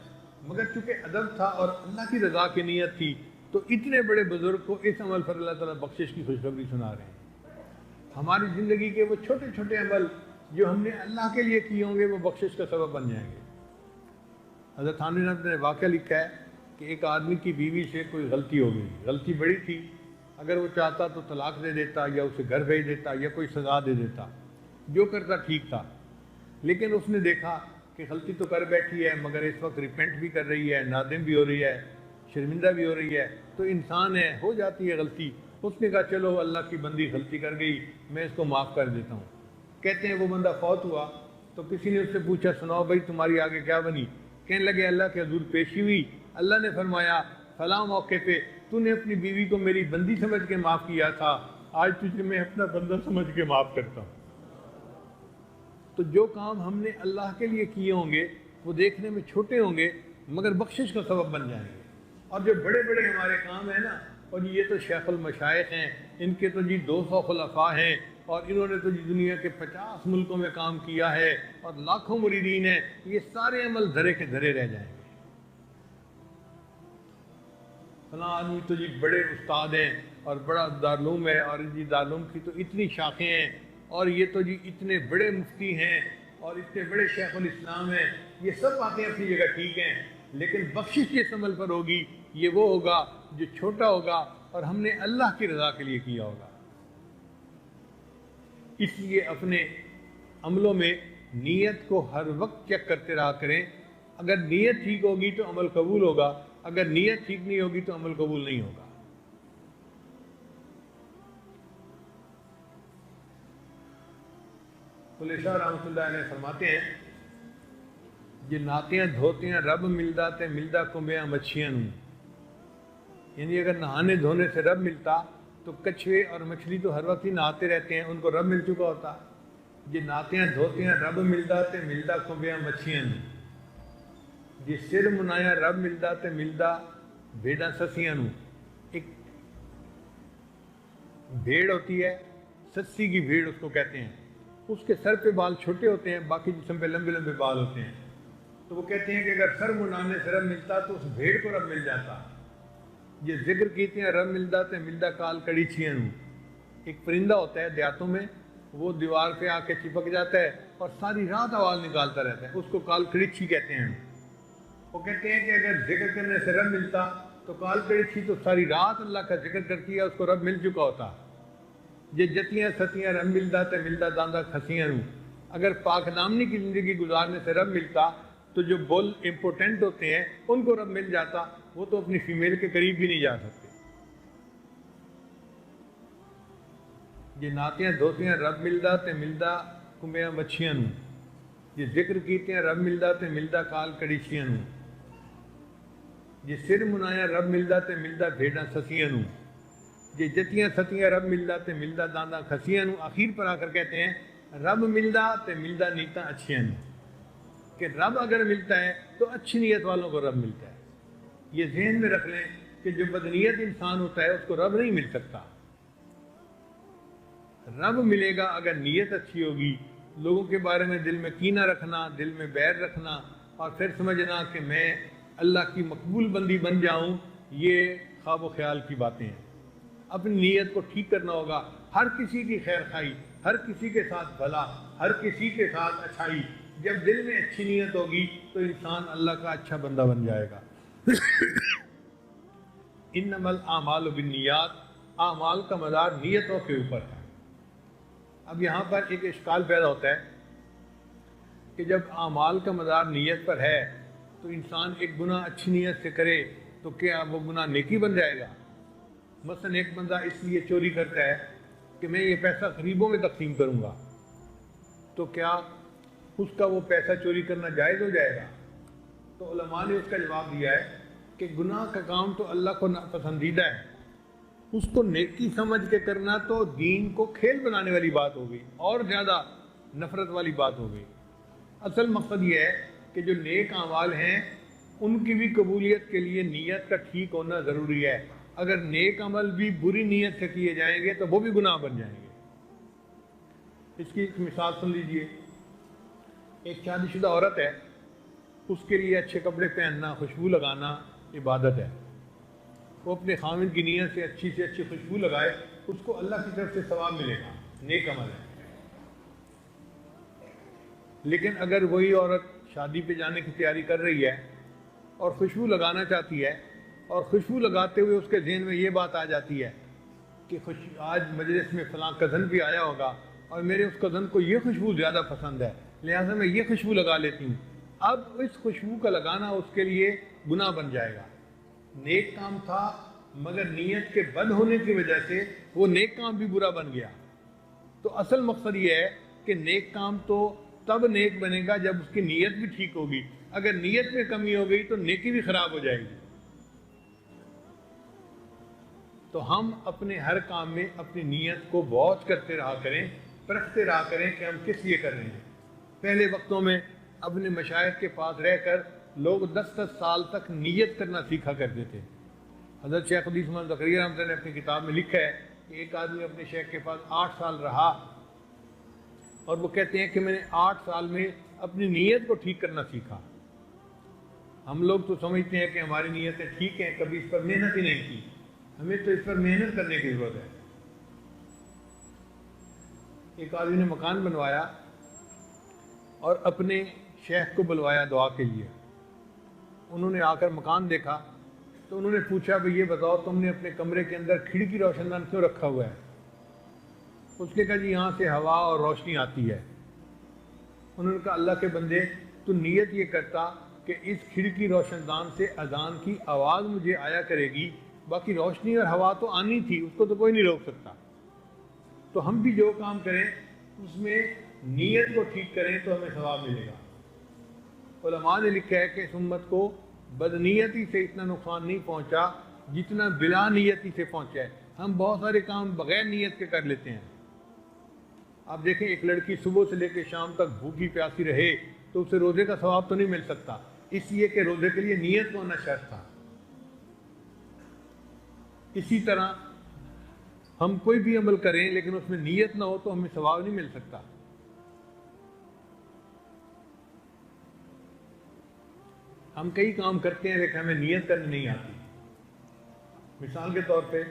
مگر چونکہ ادب تھا اور اللہ کی رضا کی نیت تھی تو اتنے بڑے بزرگ کو اس عمل پر اللہ تعالیٰ بخشش کی خوشخبری سنا رہے ہیں. ہماری زندگی کے وہ چھوٹے چھوٹے عمل جو ہم نے اللہ کے لیے کیے ہوں گے وہ بخشش کا سبب بن جائیں گے. حضرت تھانوی رحمۃ اللہ نے واقعہ لکھا ہے کہ ایک آدمی کی بیوی سے کوئی غلطی ہو گئی، غلطی بڑی تھی، اگر وہ چاہتا تو طلاق دے دیتا یا اسے گھر بھیج دیتا یا کوئی سزا دے دیتا، جو کرتا ٹھیک تھا. لیکن اس نے دیکھا کہ غلطی تو کر بیٹھی ہے مگر اس وقت ریپینٹ بھی کر رہی ہے، نادم بھی ہو رہی ہے، شرمندہ بھی ہو رہی ہے، تو انسان ہے، ہو جاتی ہے غلطی۔ اس نے کہا چلو اللہ کی بندی غلطی کر گئی، میں اس کو معاف کر دیتا ہوں۔ کہتے ہیں وہ بندہ فوت ہوا تو کسی نے اس سے پوچھا سناؤ بھائی تمہاری آگے کیا بنی؟ کہنے لگے اللہ کے حضور پیشی ہوئی، اللہ نے فرمایا فلاں موقع پہ تو نے اپنی بیوی کو میری بندی سمجھ کے معاف کیا تھا، آج تجھے میں اپنا بندہ سمجھ کے معاف کرتا ہوں۔ تو جو کام ہم نے اللہ کے لیے کیے ہوں گے وہ دیکھنے میں چھوٹے ہوں گے مگر بخشش کا سبب بن جائیں گے، اور جو بڑے بڑے ہمارے کام ہیں نا، اور یہ تو شیخ المشائخ ہیں، ان کے تو 200 خلفاء ہیں، اور انہوں نے تو دنیا کے 50 ملکوں میں کام کیا ہے اور لاکھوں مریدین ہیں، یہ سارے عمل دھرے کے دھرے رہ جائیں گے۔ فلاں آدمی تو بڑے استاد ہیں اور بڑا دارالعلوم ہے، اور دارالعلوم کی تو اتنی شاخیں ہیں، اور یہ تو اتنے بڑے مفتی ہیں اور اتنے بڑے شیخ الاسلام ہیں، یہ سب باتیں اپنی جگہ ٹھیک ہیں، لیکن بخشش جس عمل پر ہوگی یہ وہ ہوگا جو چھوٹا ہوگا اور ہم نے اللہ کی رضا کے لیے کیا ہوگا۔ اس لیے اپنے عملوں میں نیت کو ہر وقت چیک کرتے رہا کریں، اگر نیت ٹھیک ہوگی تو عمل قبول ہوگا، اگر نیت ٹھیک نہیں ہوگی تو عمل قبول نہیں ہوگا۔ قلی شاہ رحمۃ اللہ علیہ فرماتے ہیں جی ناتیاں دھوتیاں رب ملدا تے ملدا کنبیاں مچھیاں نوں، یعنی اگر نہانے دھونے سے رب ملتا تو کچھوے اور مچھلی تو ہر وقت ہی نہاتے رہتے ہیں، ان کو رب مل چکا ہوتا۔ جی ناتیاں دھوتیاں رب ملدا تے ملدا کنبیاں مچھیاں نوں، جی سر منایا رب ملدا تے ملدا بھیڑاں سسیاں نوں۔ ایک بھیڑ ہوتی ہے، سسی کی بھیڑ اس کو کہتے ہیں، اس کے سر پہ بال چھوٹے ہوتے ہیں، باقی جسم پہ لمبے لمبے بال ہوتے ہیں، تو وہ کہتے ہیں کہ اگر سر منانے سے رب ملتا تو اس بھیڑ کو رب مل جاتا۔ یہ ذکر کیتے ہیں رب ملدا تے ملدا کال کڑی چھیاں نوں۔ ایک پرندہ ہوتا ہے دیہاتوں میں، وہ دیوار پہ آ کے چپک جاتا ہے اور ساری رات آواز نکالتا رہتا ہے، اس کو کال کڑچھی کہتے ہیں۔ وہ کہتے ہیں کہ اگر ذکر کرنے سے رب ملتا تو کال کڑچھی تو ساری رات اللہ کا ذکر کرتی ہے، اس کو رب مل چکا ہوتا۔ یہ جتیاں ستیاں رب ملدا تے ملدا داندہ کھسیاں نوں، اگر پاک دامنی کی زندگی گزارنے سے رب ملتا تو جو بول امپورٹنٹ ہوتے ہیں ان کو رب مل جاتا، وہ تو اپنی فیمیل کے قریب بھی نہیں جا سکتے۔ یہ ناتیاں دھوتیاں رب ملدا تے ملدا کنبیاں مچھیاں نوں، یہ ذکر کیتے ہیں رب ملدا تے ملدا کال کڑیچیاں نوں، یہ سر منایا رب ملدا تے ملدا بھیڑاں سسیاں نوں، یہ جتیاں ستیاں رب ملدا تے ملدا دانداں کھسیاں نوں۔ آخر پر آ کر کہتے ہیں رب ملدا تے ملدا نیتاں اچھیاں نوں، کہ رب اگر ملتا ہے تو اچھی نیت والوں کو رب ملتا ہے۔ یہ ذہن میں رکھ لیں کہ جو بدنیت انسان ہوتا ہے اس کو رب نہیں مل سکتا، رب ملے گا اگر نیت اچھی ہوگی، لوگوں کے بارے میں دل میں کینہ رکھنا، دل میں بیر رکھنا، اور پھر سمجھنا کہ میں اللہ کی مقبول بندی بن جاؤں، یہ خواب و خیال کی باتیں ہیں۔ اپنی نیت کو ٹھیک کرنا ہوگا، ہر کسی کی خیر خواہی، ہر کسی کے ساتھ بھلا، ہر کسی کے ساتھ اچھائی، جب دل میں اچھی نیت ہوگی تو انسان اللہ کا اچھا بندہ بن جائے گا۔ انما الاعمال بالنیات، اعمال کا مدار نیتوں کے اوپر ہے۔ اب یہاں پر ایک اشکال پیدا ہوتا ہے کہ جب اعمال کا مدار نیت پر ہے تو انسان ایک گناہ اچھی نیت سے کرے تو کیا وہ گناہ نیکی بن جائے گا؟ مثلا ایک بندہ اس لیے چوری کرتا ہے کہ میں یہ پیسہ غریبوں میں تقسیم کروں گا، تو کیا اس کا وہ پیسہ چوری کرنا جائز ہو جائے گا؟ تو علماء نے اس کا جواب دیا ہے کہ گناہ کا کام تو اللہ کو ناپسندیدہ ہے، اس کو نیکی سمجھ کے کرنا تو دین کو کھیل بنانے والی بات ہو گئی اور زیادہ نفرت والی بات ہو گئی۔ اصل مقصد یہ ہے کہ جو نیک اعمال ہیں ان کی بھی قبولیت کے لیے نیت کا ٹھیک ہونا ضروری ہے۔ اگر نیک عمل بھی بری نیت سے کیے جائیں گے تو وہ بھی گناہ بن جائیں گے۔ اس کی ایک مثال سن لیجئے، ایک شادی شدہ عورت ہے، اس کے لیے اچھے کپڑے پہننا، خوشبو لگانا عبادت ہے، وہ اپنے خاوند کی نیت سے اچھی خوشبو لگائے، اس کو اللہ کی طرف سے ثواب ملے گا، نیک عمل ہے۔ لیکن اگر وہی عورت شادی پہ جانے کی تیاری کر رہی ہے اور خوشبو لگانا چاہتی ہے، اور خوشبو لگاتے ہوئے اس کے ذہن میں یہ بات آ جاتی ہے کہ آج مجلس میں فلاں کزن بھی آیا ہوگا اور میرے اس کزن کو یہ خوشبو زیادہ پسند ہے، لہٰذا میں یہ خوشبو لگا لیتی ہوں. اب اس خوشبو کا لگانا اس کے لیے گناہ بن جائے گا. نیک کام تھا مگر نیت کے بد ہونے کی وجہ سے وہ نیک کام بھی برا بن گیا. تو اصل مقصد یہ ہے کہ نیک کام تو تب نیک بنے گا جب اس کی نیت بھی ٹھیک ہوگی. اگر نیت میں کمی ہو گئی تو نیکی بھی خراب ہو جائے گی. تو ہم اپنے ہر کام میں اپنی نیت کو واچ کرتے رہا کریں, پرکھتے رہا کریں کہ ہم کس لیے کر رہے ہیں. پہلے وقتوں میں اپنے مشائخ کے پاس رہ کر لوگ 10 سال تک نیت کرنا سیکھا کرتے تھے. حضرت شیخ حدیث محمد زکریا رحمۃ اللہ نے اپنی کتاب میں لکھا ہے کہ ایک آدمی اپنے شیخ کے پاس 8 سال رہا اور وہ کہتے ہیں کہ میں نے 8 سال میں اپنی نیت کو ٹھیک کرنا سیکھا. ہم لوگ تو سمجھتے ہیں کہ ہماری نیتیں ٹھیک ہیں, کبھی اس پر محنت ہی نہیں کی. ہمیں تو اس پر محنت کرنے کی ضرورت ہے. ایک آدمی نے مکان بنوایا اور اپنے شیخ کو بلوایا دعا کے لیے. انہوں نے آ کر مکان دیکھا تو انہوں نے پوچھا بھئی یہ بتاؤ تم نے اپنے کمرے کے اندر کھڑکی روشن دان کیوں رکھا ہوا ہے؟ اس نے کہا جی یہاں سے ہوا اور روشنی آتی ہے. انہوں نے کہا اللہ کے بندے تو نیت یہ کرتا کہ اس کھڑکی روشن دان سے اذان کی آواز مجھے آیا کرے گی, باقی روشنی اور ہوا تو آنی تھی, اس کو تو کوئی نہیں روک سکتا. تو ہم بھی جو کام کریں اس میں نیت کو ٹھیک کریں تو ہمیں ثواب ملے گا. علماء نے لکھا ہے کہ اس امت کو بدنیتی سے اتنا نقصان نہیں پہنچا جتنا بلا نیتی سے پہنچا ہے. ہم بہت سارے کام بغیر نیت کے کر لیتے ہیں. آپ دیکھیں ایک لڑکی صبح سے لے کے شام تک بھوکی پیاسی رہے تو اسے روزے کا ثواب تو نہیں مل سکتا, اس لیے کہ روزے کے لیے نیت کو ہونا شرط تھا. اسی طرح ہم کوئی بھی عمل کریں لیکن اس میں نیت نہ ہو تو ہمیں ثواب نہیں مل سکتا. ہم کئی کام کرتے ہیں لیکن ہمیں نیت کرنی نہیں آتی. مثال کے طور پہ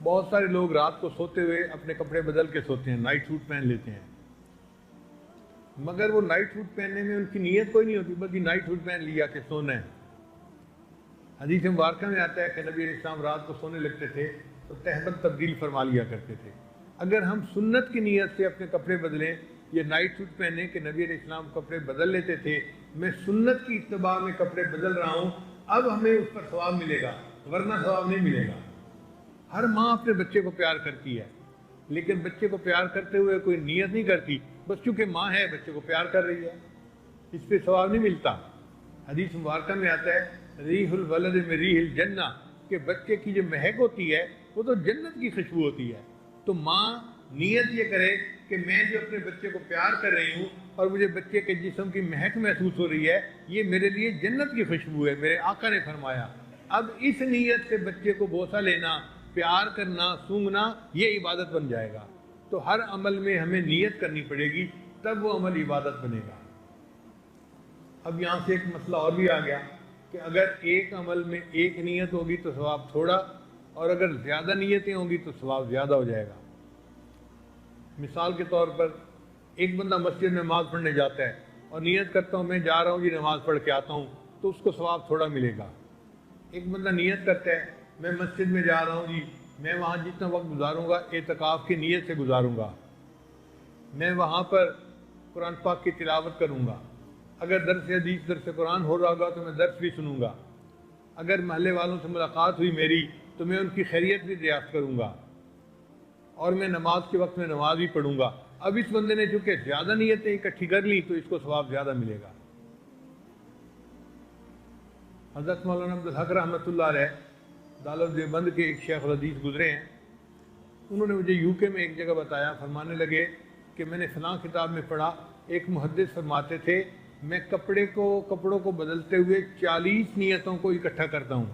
بہت سارے لوگ رات کو سوتے ہوئے اپنے کپڑے بدل کے سوتے ہیں, نائٹ سوٹ پہن لیتے ہیں, مگر وہ نائٹ سوٹ پہننے میں ان کی نیت کوئی نہیں ہوتی, بلکہ نائٹ سوٹ پہن لیا کہ سونا ہے. حدیث مبارکہ میں آتا ہے کہ نبی علیہ السلام رات کو سونے لگتے تھے تو تہبند تبدیل فرما لیا کرتے تھے. اگر ہم سنت کی نیت سے اپنے کپڑے بدلیں, یہ نائٹ سوٹ پہنے کہ نبی علیہ السلام کپڑے بدل لیتے تھے, میں سنت کی اتباع میں کپڑے بدل رہا ہوں, اب ہمیں اس پر ثواب ملے گا, ورنہ ثواب نہیں ملے گا. ہر ماں اپنے بچے کو پیار کرتی ہے لیکن بچے کو پیار کرتے ہوئے کوئی نیت نہیں کرتی, بس چونکہ ماں ہے بچے کو پیار کر رہی ہے, اس پہ ثواب نہیں ملتا. حدیث مبارکہ میں آتا ہے ریح الولد میں ریح الجنہ, کہ بچے کی جو مہک ہوتی ہے وہ تو جنت کی خوشبو ہوتی ہے. تو ماں نیت یہ کرے کہ میں جو اپنے بچے کو پیار کر رہی ہوں اور مجھے بچے کے جسم کی مہک محسوس ہو رہی ہے, یہ میرے لیے جنت کی خوشبو ہے, میرے آقا نے فرمایا. اب اس نیت سے بچے کو بوسہ لینا, پیار کرنا, سونگنا, یہ عبادت بن جائے گا. تو ہر عمل میں ہمیں نیت کرنی پڑے گی, تب وہ عمل عبادت بنے گا. اب یہاں سے ایک مسئلہ اور بھی آ گیا کہ اگر ایک عمل میں ایک نیت ہوگی تو ثواب تھوڑا, اور اگر زیادہ نیتیں ہوں گی تو ثواب زیادہ ہو جائے گا. مثال کے طور پر ایک بندہ مسجد میں نماز پڑھنے جاتا ہے اور نیت کرتا ہوں میں جا رہا ہوں جی نماز پڑھ کے آتا ہوں, تو اس کو ثواب تھوڑا ملے گا. ایک بندہ نیت کرتا ہے میں مسجد میں جا رہا ہوں جی, میں وہاں جتنا وقت گزاروں گا اعتکاف کی نیت سے گزاروں گا, میں وہاں پر قرآن پاک کی تلاوت کروں گا, اگر درس حدیث درس قرآن ہو رہا ہوگا تو میں درس بھی سنوں گا, اگر محلے والوں سے ملاقات ہوئی میری تو میں ان کی خیریت بھی دریافت کروں گا, اور میں نماز کے وقت میں نماز بھی پڑھوں گا. اب اس بندے نے چونکہ زیادہ نیتیں اکٹھی کر لی تو اس کو ثواب زیادہ ملے گا. حضرت مولانا عبدالحق رحمۃ اللہ علیہ دارالعلوم دیوبند کے ایک شیخ الحدیث گزرے ہیں. انہوں نے مجھے یو کے میں ایک جگہ بتایا, فرمانے لگے کہ میں نے فلاں کتاب میں پڑھا, ایک محدث فرماتے تھے میں کپڑوں کو بدلتے ہوئے 40 نیتوں کو اکٹھا کرتا ہوں.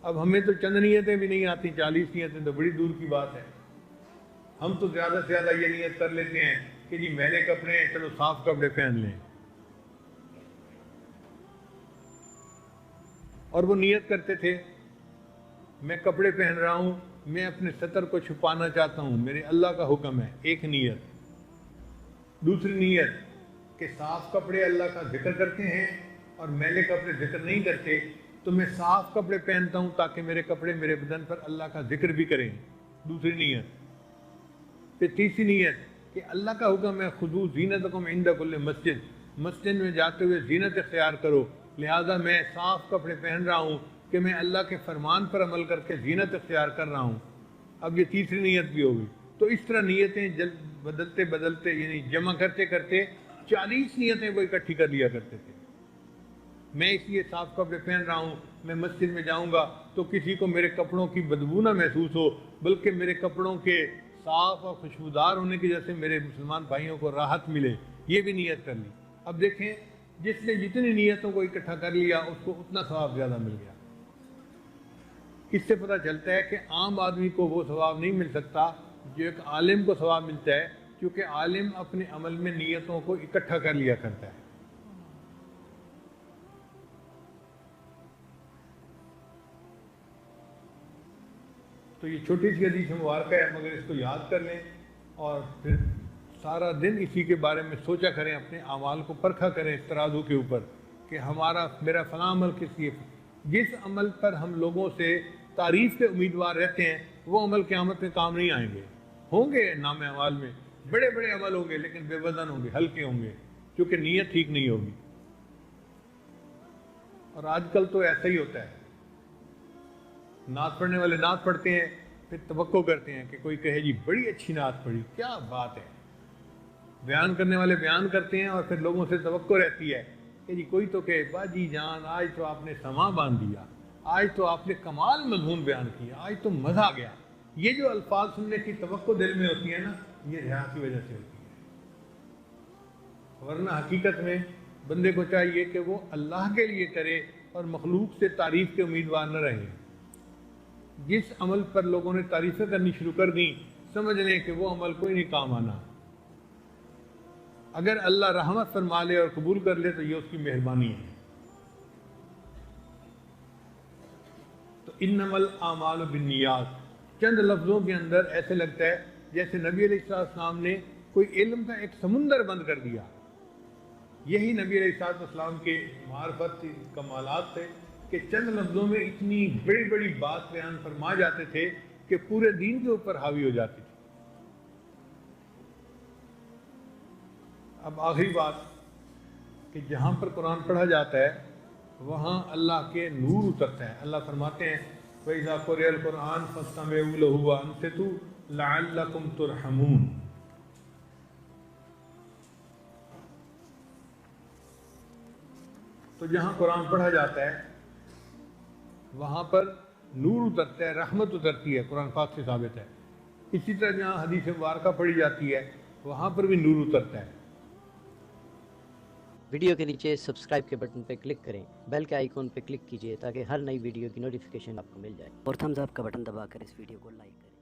اب ہمیں تو چند نیتیں بھی نہیں آتی, 40 نیتیں تو بڑی دور کی بات ہے. ہم تو زیادہ سے زیادہ یہ نیت کر لیتے ہیں کہ جی میلے کپڑے ہیں چلو صاف کپڑے پہن لیں, اور وہ نیت کرتے تھے میں کپڑے پہن رہا ہوں, میں اپنے ستر کو چھپانا چاہتا ہوں, میرے اللہ کا حکم ہے. ایک نیت. دوسری نیت کہ صاف کپڑے اللہ کا ذکر کرتے ہیں اور میلے کپڑے ذکر نہیں کرتے, تو میں صاف کپڑے پہنتا ہوں تاکہ میرے کپڑے میرے بدن پر اللہ کا ذکر بھی کریں. دوسری نیت. پھر تیسری نیت کہ اللہ کا حکم ہے خذو زینتکم عند کل مسجد، مسجد میں جاتے ہوئے زینت اختیار کرو، لہذا میں صاف کپڑے پہن رہا ہوں کہ میں اللہ کے فرمان پر عمل کر کے زینت اختیار کر رہا ہوں۔ اب یہ تیسری نیت بھی ہوگی۔ تو اس طرح نیتیں بدلتے بدلتے یعنی جمع کرتے کرتے 40 نیتیں وہ اکٹھی کر لیا کرتے تھے۔ میں اس لیے صاف کپڑے پہن رہا ہوں، میں مسجد میں جاؤں گا تو کسی کو میرے کپڑوں کی بدبو نہ محسوس ہو، بلکہ میرے کپڑوں کے صاف اور خوشبودار ہونے کی وجہ سے میرے مسلمان بھائیوں کو راحت ملے، یہ بھی نیت کر لی۔ اب دیکھیں جس نے جتنی نیتوں کو اکٹھا کر لیا اس کو اتنا ثواب زیادہ مل گیا۔ اس سے پتہ چلتا ہے کہ عام آدمی کو وہ ثواب نہیں مل سکتا جو ایک عالم کو ثواب ملتا ہے، کیونکہ عالم اپنے عمل میں نیتوں کو اکٹھا کر لیا کرتا ہے۔ تو یہ چھوٹی سی حدیث مبارکہ ہے، مگر اس کو یاد کر لیں اور پھر سارا دن اسی کے بارے میں سوچا کریں، اپنے اعمال کو پرکھا کریں اس ترازو کے اوپر کہ میرا فلاں عمل کس لیے، جس عمل پر ہم لوگوں سے تعریف کے امیدوار رہتے ہیں وہ عمل قیامت میں کام نہیں آئیں گے۔ ہوں گے نام اعمال میں بڑے بڑے عمل ہوں گے لیکن بے وزن ہوں گے، ہلکے ہوں گے، کیونکہ نیت ٹھیک نہیں ہوگی۔ اور آج کل تو ایسا ہی ہوتا ہے، نعت پڑھنے والے نعت پڑھتے ہیں، پھر توقع کرتے ہیں کہ کوئی کہے جی بڑی اچھی نعت پڑھی، کیا بات ہے۔ بیان کرنے والے بیان کرتے ہیں اور پھر لوگوں سے توقع رہتی ہے کہ جی کوئی تو کہے باجی جان آج تو آپ نے سما باندھ دیا، آج تو آپ نے کمال مضمون بیان کیا، آج تو مزہ آ گیا۔ یہ جو الفاظ سننے کی توقع دل میں ہوتی ہے نا، یہ ریاء کی وجہ سے ہوتی ہے۔ ورنہ حقیقت میں بندے کو چاہیے کہ وہ اللہ کے لیے کرے اور مخلوق سے تعریف کے امیدوار نہ رہے۔ جس عمل پر لوگوں نے تعریفیں کرنی شروع کر دیں سمجھ لیں کہ وہ عمل کوئی نہیں کام آنا۔ اگر اللہ رحمت فرما لے اور قبول کر لے تو یہ اس کی مہربانی ہے۔ تو انما الاعمال بالنیات چند لفظوں کے اندر ایسے لگتا ہے جیسے نبی علیہ السلام نے کوئی علم کا ایک سمندر بند کر دیا۔ یہی نبی علیہ السلام کے معرفت کمالات تھے کہ چند لفظوں میں اتنی بڑی بڑی بات بیان فرما جاتے تھے کہ پورے دین کے اوپر حاوی ہو جاتی تھی۔ اب آخری بات کہ جہاں پر قرآن پڑھا جاتا ہے وہاں اللہ کے نور اترتا ہے۔ اللہ فرماتے ہیں وَإِذَا قُرِئَ الْقُرْآنُ فَاسْتَمِعُوا لَهُ وَأَنصِتُوا لَعَلَّكُمْ تُرْحَمُونَ۔ تو جہاں قرآن پڑھا جاتا ہے وہاں پر نور اترتا ہے، رحمت اترتی ہے، قرآن پاک سے ثابت ہے۔ اسی طرح جہاں حدیث مبارکہ پڑھی جاتی ہے وہاں پر بھی نور اترتا ہے۔ ویڈیو کے نیچے سبسکرائب کے بٹن پہ کلک کریں، بیل کے آئیکن پہ کلک کیجئے تاکہ ہر نئی ویڈیو کی نوٹیفیکیشن آپ کو مل جائے، اور تھمز اپ کا بٹن دبا کر اس ویڈیو کو لائک کریں۔